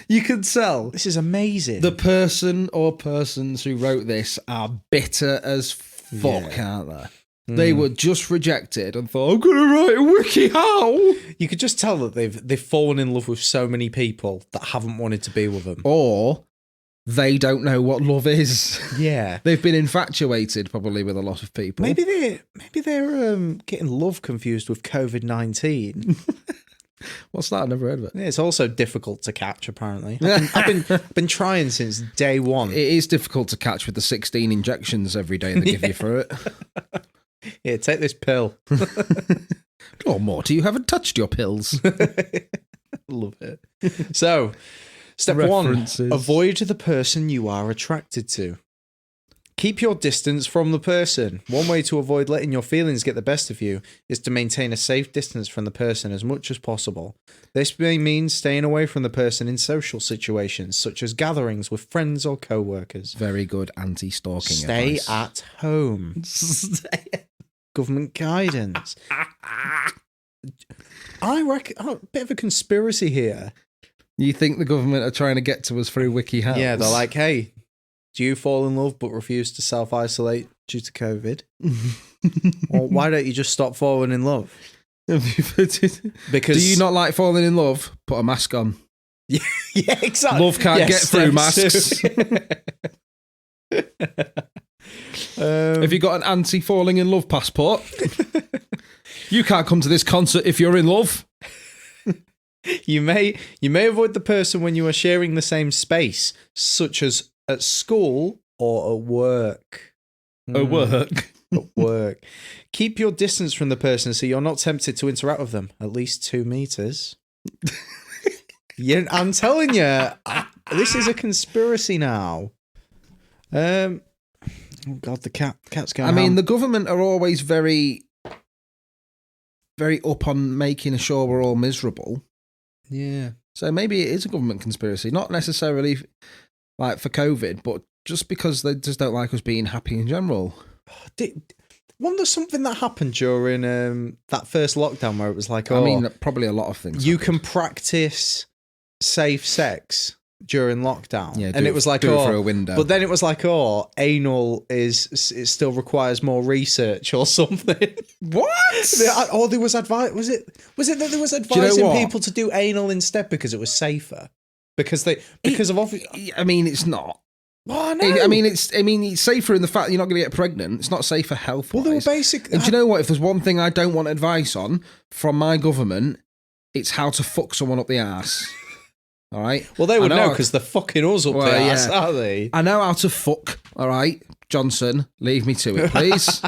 You can tell this is amazing. The person or persons who wrote this are bitter as fuck, aren't they? They were just rejected and thought, I'm gonna write a wiki how. You could just tell that they've fallen in love with so many people that haven't wanted to be with them, or they don't know what love is. Yeah, they've been infatuated probably with a lot of people. Maybe they're getting love confused with COVID-19. What's that? I've never heard of it. It's also difficult to catch, apparently. I've been trying since day one. It is difficult to catch with the 16 injections every day they give you for it. Yeah, take this pill. Or more. You haven't touched your pills. Love it. So, step References. 1, avoid the person you are attracted to. Keep your distance from the person. One way to avoid letting your feelings get the best of you is to maintain a safe distance from the person as much as possible. This may mean staying away from the person in social situations, such as gatherings with friends or co-workers. Very good anti-stalking Stay advice. at home. Government guidance. I reckon a bit of a conspiracy here. You think the government are trying to get to us through WikiHow? Yeah, they're like, hey, do you fall in love but refuse to self-isolate due to COVID? Or why don't you just stop falling in love? Because do you not like falling in love? Put a mask on. Yeah, exactly. Love can't get through masks. Have you got an anti-falling in love passport? You can't come to this concert if you're in love. You may avoid the person when you are sharing the same space, such as at school or at work. At work? At work. Keep your distance from the person so you're not tempted to interact with them. At least 2 meters. Yeah, I'm telling you, this is a conspiracy now. Oh God, the cat's going. I mean, the government are always very, very up on making sure we're all miserable. Yeah. So maybe it is a government conspiracy, not necessarily like for COVID, but just because they just don't like us being happy in general. Wasn't there something that happened during that first lockdown where it was like, I mean, probably a lot of things. You can practice safe sex during lockdown. Yeah, and it was like, do it through a window. But then it was like, anal it still requires more research or something. What? Or there was advice. Was it that there was advising people to do anal instead because it was safer? Because I mean, it's not. Oh, no. It's safer in the fact that you're not going to get pregnant. It's not safer health-wise. Well, they were basic. And do you know what? If there's one thing I don't want advice on from my government, it's how to fuck someone up the arse. All right? Well, they would know because they're fucking us up the arse, aren't they? I know how to fuck, all right? Johnson, leave me to it, please.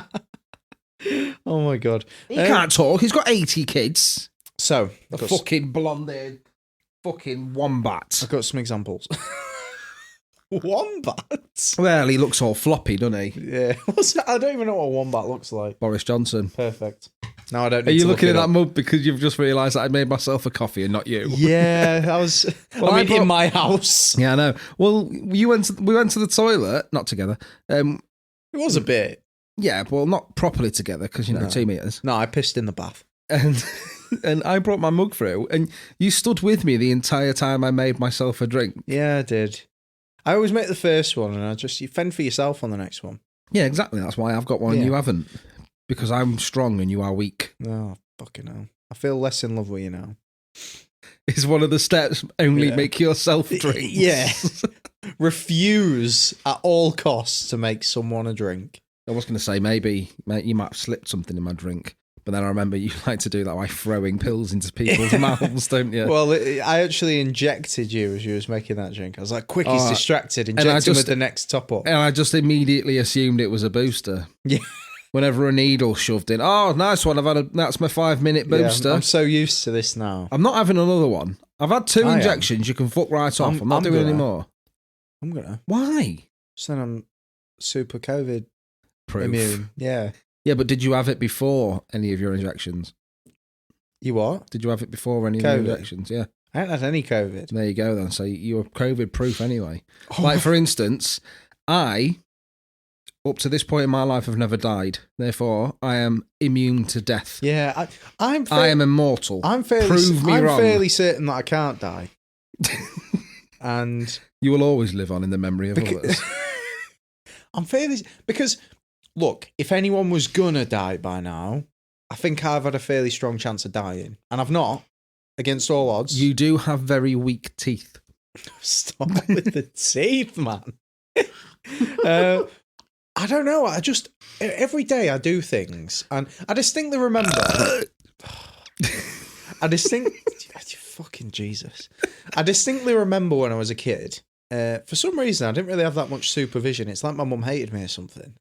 Oh, my God. He can't talk. He's got 80 kids. So, the fucking blonde-haired fucking wombat. I've got some examples. Wombat? Well, he looks all floppy, doesn't he? Yeah. I don't even know what a wombat looks like. Boris Johnson. Perfect. No, I don't need Are you to looking at look that mug because you've just realised that I made myself a coffee and not you? Yeah, I was. In my house. Yeah, I know. Well, we went to the toilet, not together. It was a bit. Yeah, well, not properly together because 2 meters. No, I pissed in the bath. And I brought my mug through, and you stood with me the entire time I made myself a drink. Yeah, I did. I always make the first one, and you fend for yourself on the next one. Yeah, exactly. That's why I've got one and you haven't. Because I'm strong and you are weak. Oh, fucking hell. I feel less in love with you now. Is one of the steps only make yourself drink? Yeah. Refuse at all costs to make someone a drink. I was going to say, maybe you might have slipped something in my drink. But then I remember you like to do that by throwing pills into people's mouths, don't you? Well, I actually injected you as you was making that drink. I was like, quick, he's distracted. Inject him with the next top up. And I just immediately assumed it was a booster. Yeah. Whenever a needle shoved in. Oh, nice one. That's my 5-minute booster. Yeah, I'm so used to this now. I'm not having another one. I've had 2 injections. You can fuck right off. I'm not doing any more. I'm going to. Why? So then I'm super COVID proof. immune. Yeah. Yeah, but did you have it before any of your injections? You what? Did you have it before any of your injections? Yeah. I haven't had any COVID. There you go then. So you were COVID proof anyway. Like, for instance, I, up to this point in my life, have never died. Therefore, I am immune to death. Yeah, I am immortal. I'm fairly certain that I can't die. And you will always live on in the memory of others. I'm fairly... Because, look, if anyone was gonna die by now, I think I've had a fairly strong chance of dying. And I've not, against all odds. You do have very weak teeth. Stop with the teeth, man. I don't know. I just... Every day I do things. And I distinctly remember... Fucking Jesus. I distinctly remember when I was a kid... for some reason, I didn't really have that much supervision. It's like my mum hated me or something.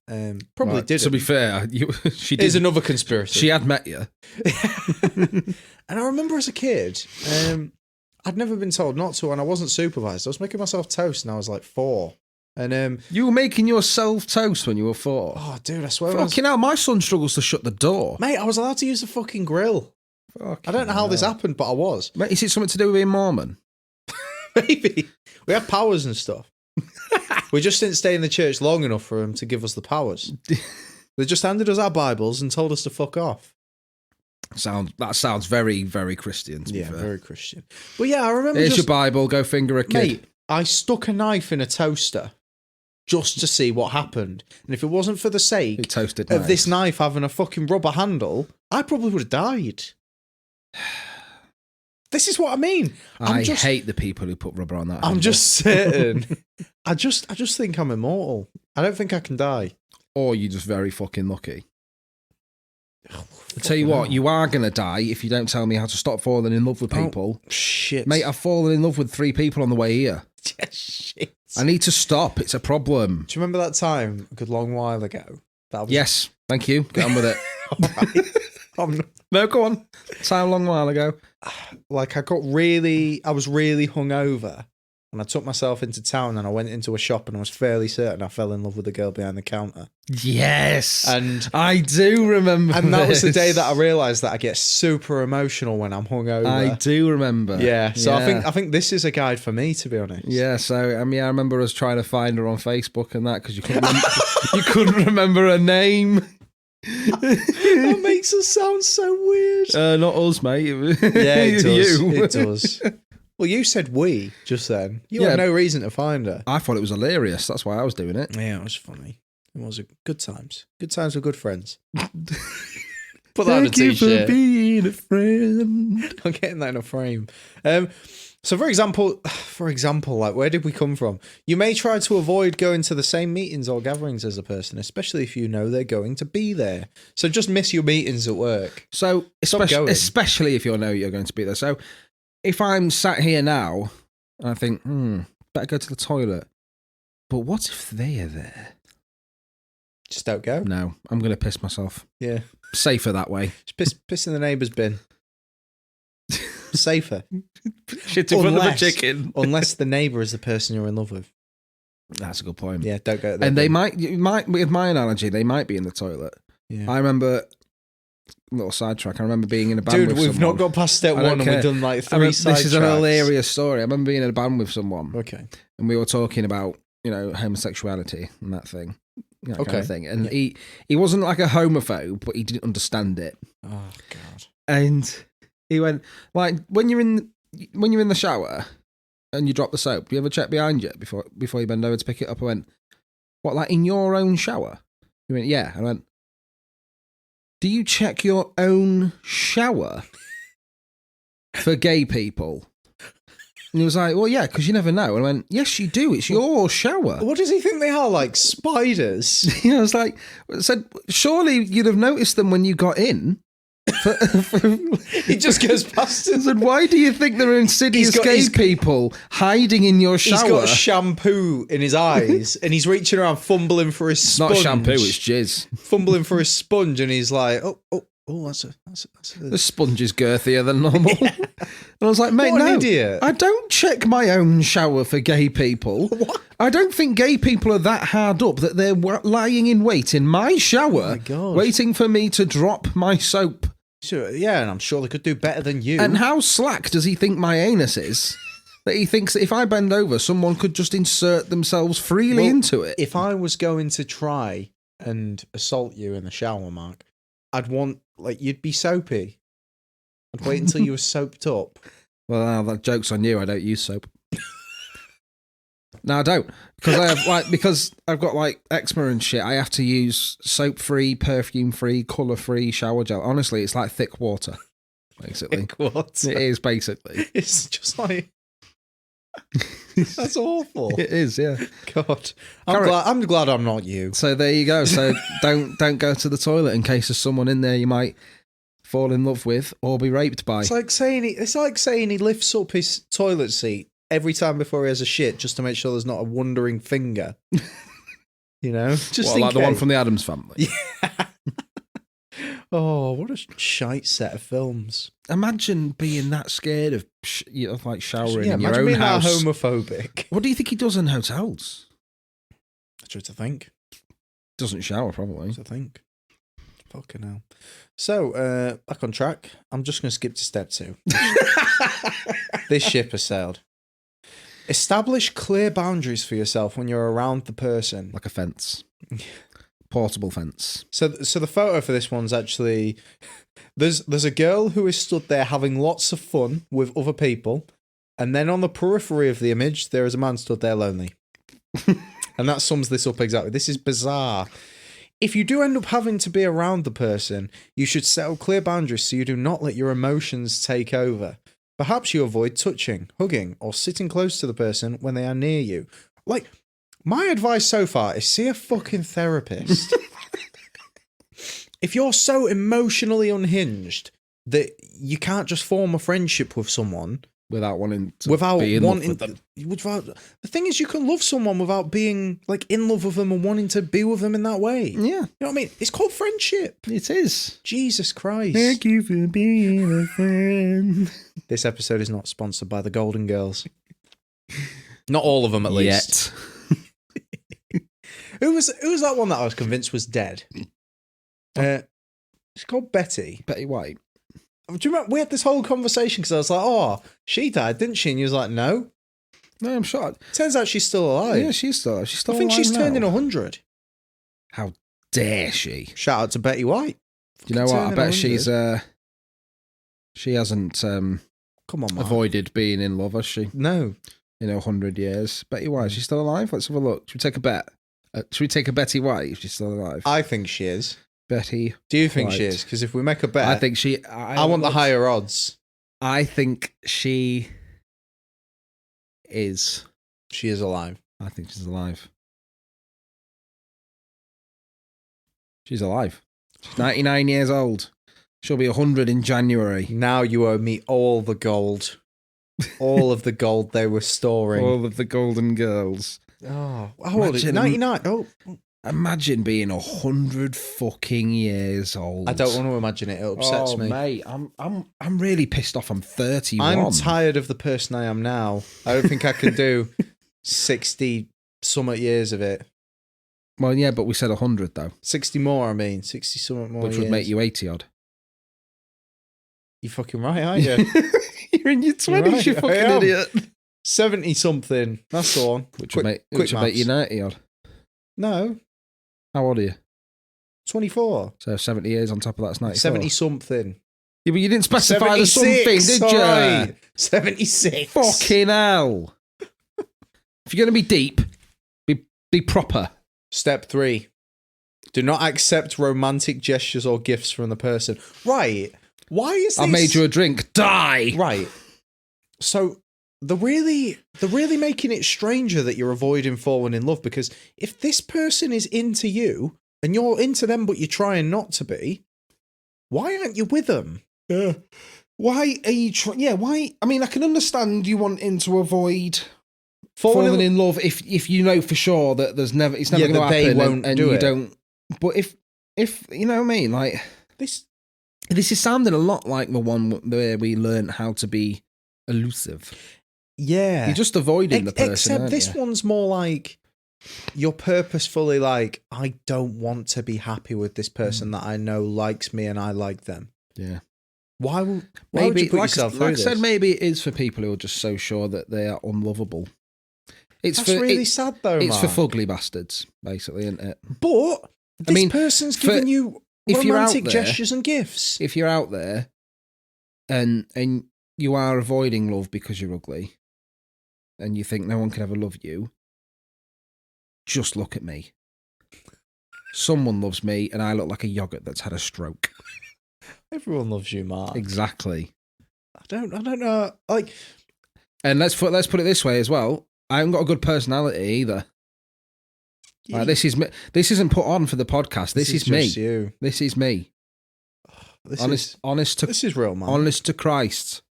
Probably didn't. To be fair, she did. Here's another conspiracy. She had met you. And I remember as a kid, I'd never been told not to, and I wasn't supervised. I was making myself toast, and I was like 4. And you were making yourself toast when you were 4. Oh, dude, I swear. Fucking hell, my son struggles to shut the door. Mate, I was allowed to use the fucking grill. I don't know how this happened, but I was. Mate, is it something to do with being Mormon? Maybe. We had powers and stuff. We just didn't stay in the church long enough for them to give us the powers. They just handed us our Bibles and told us to fuck off. That sounds very, very Christian, to be fair. Very Christian. But yeah, I remember Here's your Bible, go finger a kid. Mate, I stuck a knife in a toaster just to see what happened. And if it wasn't for the sake of this knife having a fucking rubber handle, I probably would have died. This is what I mean. I hate the people who put rubber on that. I'm just certain. I just think I'm immortal. I don't think I can die. Or you're just very fucking lucky. I'll tell you what, you are going to die if you don't tell me how to stop falling in love with people. Oh, shit. Mate, I've fallen in love with 3 people on the way here. Shit. I need to stop. It's a problem. Do you remember that time a good long while ago? Yes, thank you. Get on with it. All right. No, go on. Time a long while ago. Like, I was really hungover, and I took myself into town, and I went into a shop, and I was fairly certain I fell in love with the girl behind the counter. Yes, and I do remember. And that was the day that I realised that I get super emotional when I'm hungover. I do remember. Yeah, so I think this is a guide for me, to be honest. Yeah, so I remember us trying to find her on Facebook and that because you couldn't remember her name. That makes us sound so weird. Not us, mate. Yeah, it does. You. It does. Well, you said we just then. You had no reason to find her. I thought it was hilarious. That's why I was doing it. Yeah, it was funny. It was good times. Good times with good friends. Put that on a t-shirt. Thank you for being a friend. I'm getting that in a frame. So, for example, like, where did we come from? You may try to avoid going to the same meetings or gatherings as a person, especially if you know they're going to be there. So just miss your meetings at work. So, especially if you know you're going to be there. So, if I'm sat here now and I think, better go to the toilet. But what if they are there? Just don't go. No, I'm going to piss myself. Yeah. Safer that way. Just piss in the neighbour's bin. Safer. Shit in front of a chicken. Unless the neighbour is the person you're in love with. That's a good point. Yeah, don't go there. And you might, with my analogy, they might be in the toilet. Yeah. I remember, little sidetrack, I remember being in a band with someone. Dude, we've not got past step 1 and we've done like 3 sidetracks. This is a hilarious story. I remember being in a band with someone. Okay. And we were talking about, homosexuality and that thing. That kind of thing. And he wasn't like a homophobe, but he didn't understand it. Oh, God. And he went, like, when you're in the shower and you drop the soap, do you ever check behind you before you bend over to pick it up? I went, what, like in your own shower? He went, yeah. I went, do you check your own shower for gay people? And he was like, well, yeah, because you never know. And I went, yes, you do. It's your shower. What does he think they are, like spiders? I was like, surely you'd have noticed them when you got in. He just goes past it. And why do you think there are insidious gay people hiding in your shower? He's got shampoo in his eyes and he's reaching around fumbling for his sponge. It's not shampoo, it's jizz. Fumbling for his sponge and he's like, oh, oh, that's a The sponge is girthier than normal. And I was like, mate, What an no, idiot. I don't check my own shower for gay people. What? I don't think gay people are that hard up that they're lying in wait in my shower, Oh my God. waiting for me to drop my soap. Sure, yeah, and I'm sure they could do better than you. And how slack does he think my anus is? That he thinks that if I bend over, someone could just insert themselves freely into it. If I was going to try and assault you in the shower, Mark, I'd want, like, you'd be soapy. I'd wait until you were soaped up. Well, now that joke's on you. I don't use soap. No, I don't. Because I've got like eczema and shit. I have to use soap-free, perfume-free, colour-free shower gel. Honestly, it's like thick water, basically. Thick water. It is basically. It's just like that's awful. It is, yeah. God, I'm glad I'm not you. So there you go. So don't go to the toilet in case there's someone in there you might fall in love with or be raped by. It's like saying he lifts up his toilet seat every time before he has a shit just to make sure there's not a wandering finger. You know? Just like the one from the Addams Family. Yeah. Oh, what a shite set of films. Imagine being that scared of like showering in your imagine own being house. that homophobic. What do you think he does in hotels? I try to think. Doesn't shower, probably. To think. Fucking hell. So, back on track. I'm just going to skip to step 2. This ship has sailed. Establish clear boundaries for yourself when you're around the person. Like a fence. Portable fence. So the photo for this one's actually... There's a girl who is stood there having lots of fun with other people, and then on the periphery of the image, there is a man stood there lonely. And that sums this up exactly. This is bizarre. If you do end up having to be around the person, you should set up clear boundaries so you do not let your emotions take over. Perhaps you avoid touching, hugging, or sitting close to the person when they are near you. Like, my advice so far is see a fucking therapist. If you're so emotionally unhinged that you can't just form a friendship with someone without wanting to be in love with them. The thing is, you can love someone without being like in love with them and wanting to be with them in that way. Yeah. You know what I mean? It's called friendship. It is. Jesus Christ. Thank you for being a friend. This episode is not sponsored by the Golden Girls. Not all of them, at least. Yet. Who was that one that I was convinced was dead? It's called Betty. Betty White. Do you remember we had this whole conversation because I was like, "Oh, she died, didn't she?" And you was like, "No." No, I'm shocked. Turns out she's still alive. Yeah, she's still alive. I think she's turned in 100. How dare she? Shout out to Betty White. Do you know what? I bet 100. she hasn't Come on, Mark. avoided being in love, has she? No. In 100 years. Betty White, she's still alive? Let's have a look. Should we take a bet? Should we take a Betty White if she's still alive? I think she is. Betty Do you think White. she is? Because if we make a bet, I think she... I want the higher odds. I think she is. She is alive. I think she's alive. She's alive. She's 99 years old. She'll be 100 in January. Now you owe me all the gold. All of the gold they were storing. All of the Golden Girls. Oh, how old is it? 99. Oh. Imagine being 100 fucking years old. I don't want to imagine it. It upsets me. Mate, I'm really pissed off. I'm 31. I'm tired of the person I am now. I don't think I can do 60 somewhat years of it. Well, yeah, but we said 100 though. 60 more, I mean. 60 somewhat more Which years. would make you 80 odd. You're fucking right, aren't you? You're in your 20s, right, you fucking I am. idiot. 70 something. That's the one. Which would make you 90 odd. No. How old are you? 24. So 70 years on top of that's 94. 70 something. Yeah, but you didn't specify the something, did you? Right. 76. Fucking hell. If you're going to be deep, be proper. Step 3. Do not accept romantic gestures or gifts from the person. Right. Why is this? I made you a drink. Die. Right. So they're really making it stranger that you're avoiding falling in love, because if this person is into you and you're into them but you're trying not to be, why aren't you with them? Why are you why? I mean, I can understand you wanting to avoid falling in love if you know for sure that it's never going to happen, they won't and do you it. don't. But if you know what I mean, like this, This is sounding a lot like the one where we learn how to be elusive. Yeah. You're just avoiding the person, except aren't this you? one's more like you're purposefully like, I don't want to be happy with this person that I know likes me and I like them. Yeah. Why would Maybe, you put like yourself through I this? said, maybe it is for people who are just so sure that they are unlovable. That's really sad, though, It's for Mark. fugly bastards, basically, isn't it? But this person's giving you if you're out romantic there- gestures and gifts. If you're out there and you are avoiding love because you're ugly and you think no one can ever love you, just look at me. Someone loves me and I look like a yoghurt that's had a stroke. Everyone loves you, Mark. Exactly. I don't know. Like, and let's put it this way as well. I haven't got a good personality either. Like, this isn't put on for the podcast. This is me. just you. This is me. Honest to This is real, man. honest to Christ.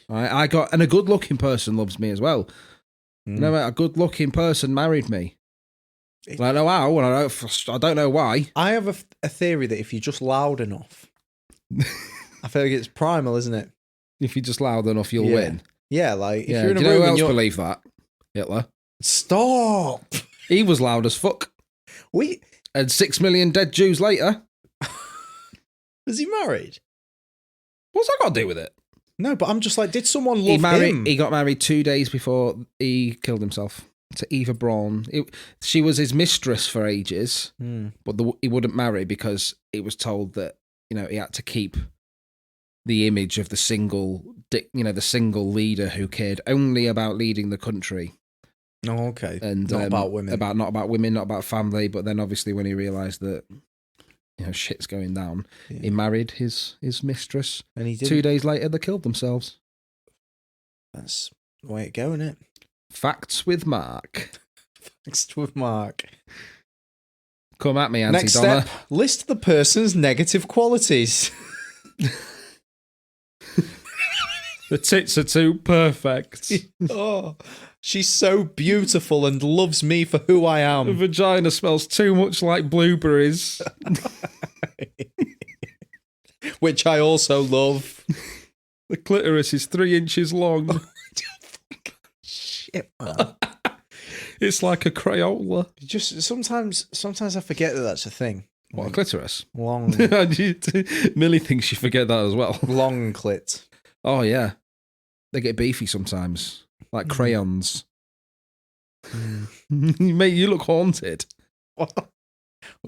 Right, and a good looking person loves me as well. You know, a good looking person married me. I don't know how, and I don't know why. I have a theory that if you're just loud enough, I feel like it's primal, isn't it? If you're just loud enough, you'll win. Yeah, like if Yeah. you're in Do a you know room who and else believe that? Hitler. Stop. He was loud as fuck. And 6 million dead Jews later. Was he married? What's that got to do with it? No, but I'm just like, did someone love him? He got married 2 days before he killed himself to Eva Braun. She was his mistress for ages, but he wouldn't marry because he was told that, you know, he had to keep the image of the single leader who cared only about leading the country. Oh, okay. And not about women. Not about women, not about family. But then obviously when he realised that, you know, shit's going down, he married his mistress. And he did. 2 days later, they killed themselves. That's the way it go, isn't it? Facts with Mark. Next with Mark. Come at me, Auntie Next Donna. step, list the person's negative qualities. The tits are too perfect. Oh, she's so beautiful and loves me for who I The am. vagina smells too much like blueberries. Which I also love. The clitoris is 3 inches long. Shit, man. It's like a Crayola. Just sometimes I forget that that's a thing. What, a clitoris? Long Millie thinks you forget that as well. long clit. Oh, yeah. They get beefy sometimes. Like crayons. Mate, you look haunted. What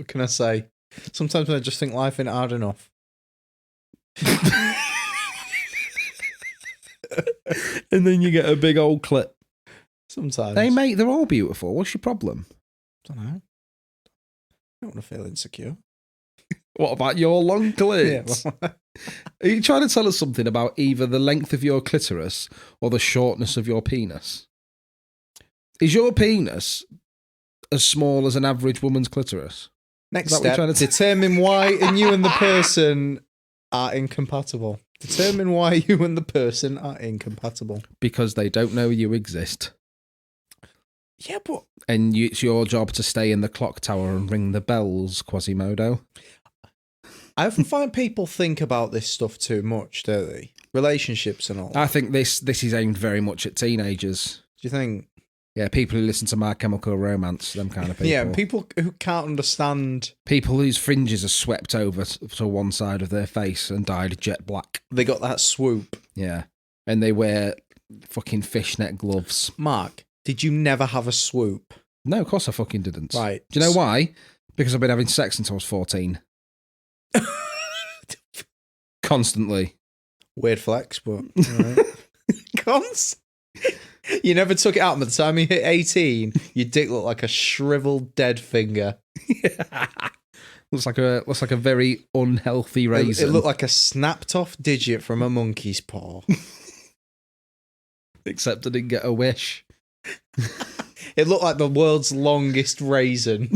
can I say? Sometimes I just think life ain't hard enough. And then you get a big old clit. Sometimes. Hey, mate, they're all beautiful. What's your problem? Don't know. I don't want to feel insecure. What about your long clit? Yeah. Are you trying to tell us something about either the length of your clitoris or the shortness of your penis? Is your penis as small as an average woman's clitoris? Next Is that what you're step, trying to determine why you and the person are incompatible. Determine why you and the person are incompatible. Because they don't know you exist. Yeah, but... And it's your job to stay in the clock tower and ring the bells, Quasimodo. I often find people think about this stuff too much, don't they? Relationships and all. I think this is aimed very much at teenagers. Do you think? Yeah, people who listen to My Chemical Romance, them kind of people. Yeah, people who can't understand. People whose fringes are swept over to one side of their face and dyed jet black. They got that swoop. Yeah. And they wear fucking fishnet gloves. Mark, did you never have a swoop? No, of course I fucking didn't. Right. Do you know why? Because I've been having sex since I was 14. Constantly. Weird flex, but... Right. You never took it out. By the time you hit 18, your dick looked like a shriveled dead finger. Looks like a very unhealthy raisin. It looked like a snapped off digit from a monkey's paw. Except I didn't get a wish. It looked like the world's longest raisin.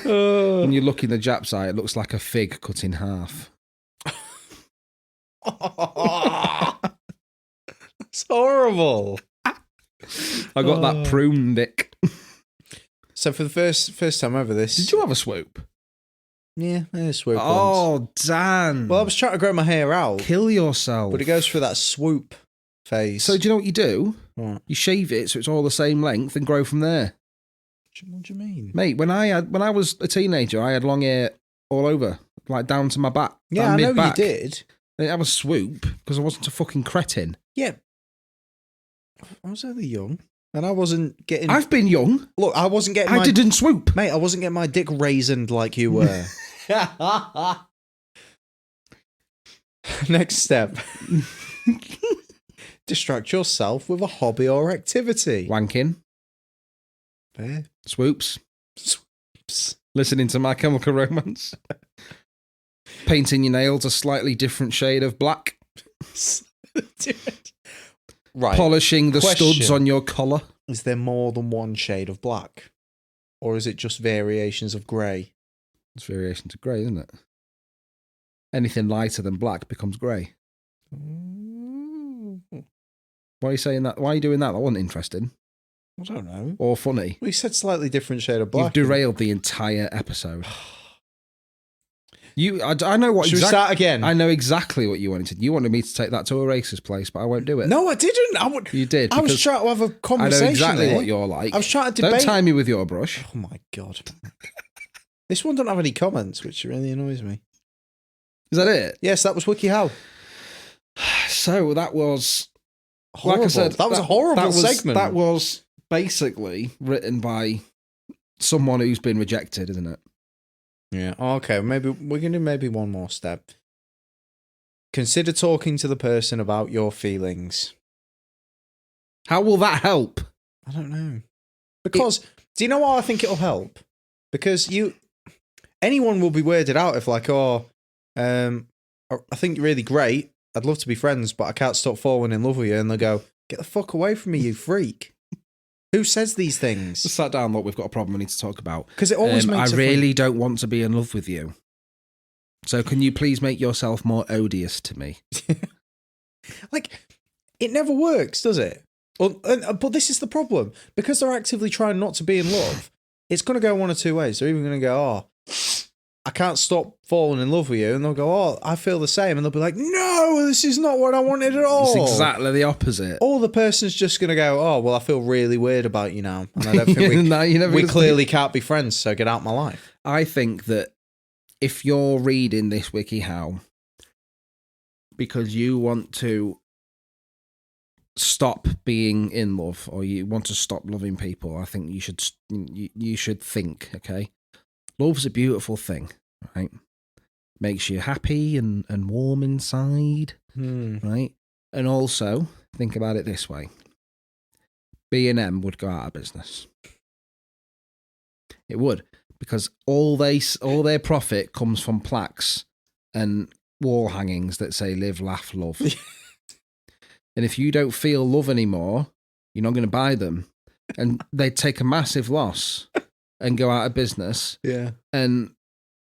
When you look in the Jap's eye, it looks like a fig cut in half. It's horrible. I got that prune dick. So for the first time ever, this... Did you have a swoop? Yeah, I had a swoop once. Oh, Dan. Well, I was trying to grow my hair out. Kill yourself. But it goes through that swoop phase. So do you know what you do? What? You shave it so it's all the same length and grow from there. What do you mean? Mate, when I was a teenager, I had long hair all over, like down to my back. Yeah, I know mid-back. you did. I didn't have a swoop because I wasn't a fucking cretin. Yeah. I was only young. And I wasn't getting... I've been young. Look, I wasn't getting I didn't swoop. Mate, I wasn't getting my dick raisined like you were. Next step. Distract yourself with a hobby or activity. Wanking. Fair. Swoops. Swoops. Listening to My Chemical Romance. Painting your nails a slightly different shade of black. Right. Polishing the Question. studs on your collar. Is there more than one shade of black? Or is it just variations of grey? It's variations of grey, isn't it? Anything lighter than black becomes grey. Why are you saying that? Why are you doing that? That wasn't interesting. I don't know. Or funny. We said slightly different shade of black. You've derailed the entire episode. I know what. Should we start again? I know exactly what you wanted. You wanted me to take that to a racist place, but I won't do it. No, I didn't. You did. I was trying to have a conversation. I know exactly there. what you're like. I was trying to debate. Don't tie me with your brush. Oh my god. This one don't have any comments, which really annoys me. Is that it? Yes, that was WikiHow. So that was horrible. Like I said, that was a horrible segment. That was basically written by someone who's been rejected, isn't it? Yeah. Okay. Maybe we're gonna do one more step. Consider talking to the person about your feelings. How will that help? I don't know. Because do you know why I think it'll help? Because anyone will be weirded out if like, I think you're really great. I'd love to be friends, but I can't stop falling in love with you. And they'll go, get the fuck away from me, you freak. Who says these things? Just sat down, look, we've got a problem we need to talk about. Because it always makes I really don't want to be in love with you. So can you please make yourself more odious to me? Like, it never works, does it? But this is the problem. Because they're actively trying not to be in love, it's going to go one or two ways. They're even going to go, I can't stop falling in love with you. And they'll go, I feel the same. And they'll be like, no, this is not what I wanted at all. It's exactly the opposite. Or the person's just going to go, well, I feel really weird about you now. And I don't think we clearly can't be friends, so get out my life. I think that if you're reading this WikiHow because you want to stop being in love or you want to stop loving people, I think you should think, okay? Love's a beautiful thing, right? Makes you happy and warm inside, right? And also, think about it this way. B&M would go out of business. It would, because all their profit comes from plaques and wall hangings that say live, laugh, love. And if you don't feel love anymore, you're not going to buy them. And they'd take a massive loss and go out of business. Yeah. And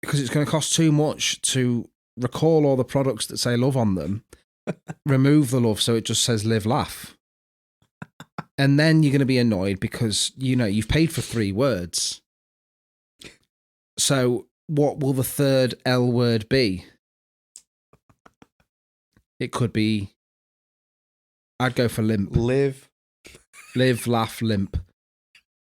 because it's going to cost too much to recall all the products that say love on them, remove the love so it just says live, laugh. And then you're going to be annoyed because, you've paid for 3 words. So what will the third L word be? It could be, I'd go for limp. Live, laugh, limp.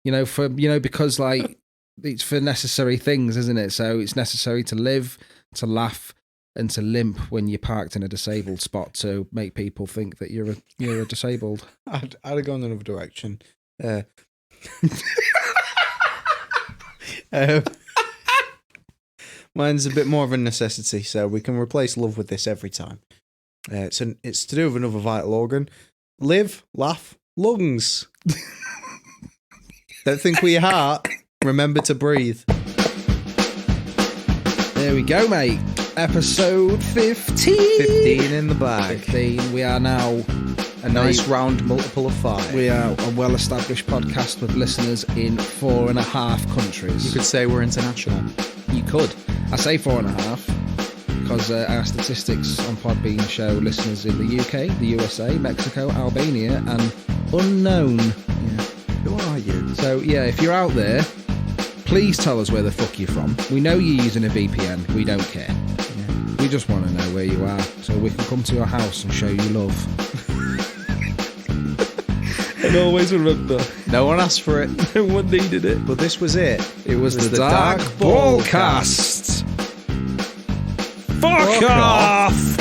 Because like it's for necessary things, isn't it? So it's necessary to live, to laugh, and to limp when you're parked in a disabled spot to make people think that you're a disabled. I'd have gone another direction. Mine's a bit more of a necessity, so we can replace love with this every time. It's to do with another vital organ. Live, laugh, lungs. Don't think with your heart. Remember to breathe. There we go, mate. Episode 15. 15 in the bag. 15. We are now a nice round multiple of 5. We are a well-established podcast with listeners in 4.5 countries. You could say we're international. You could. I say 4.5 because our statistics on Podbean show listeners in the UK, the USA, Mexico, Albania, and unknown. Yeah. Who are you? So, yeah, if you're out there, Please tell us where the fuck you're from. We know you're using a VPN. We don't care. Yeah. We just want to know where you are so we can come to your house and show you love. And always remember, no one asked for it. No one needed it. But this was it. It was the Dark Ballcast. Fuck off!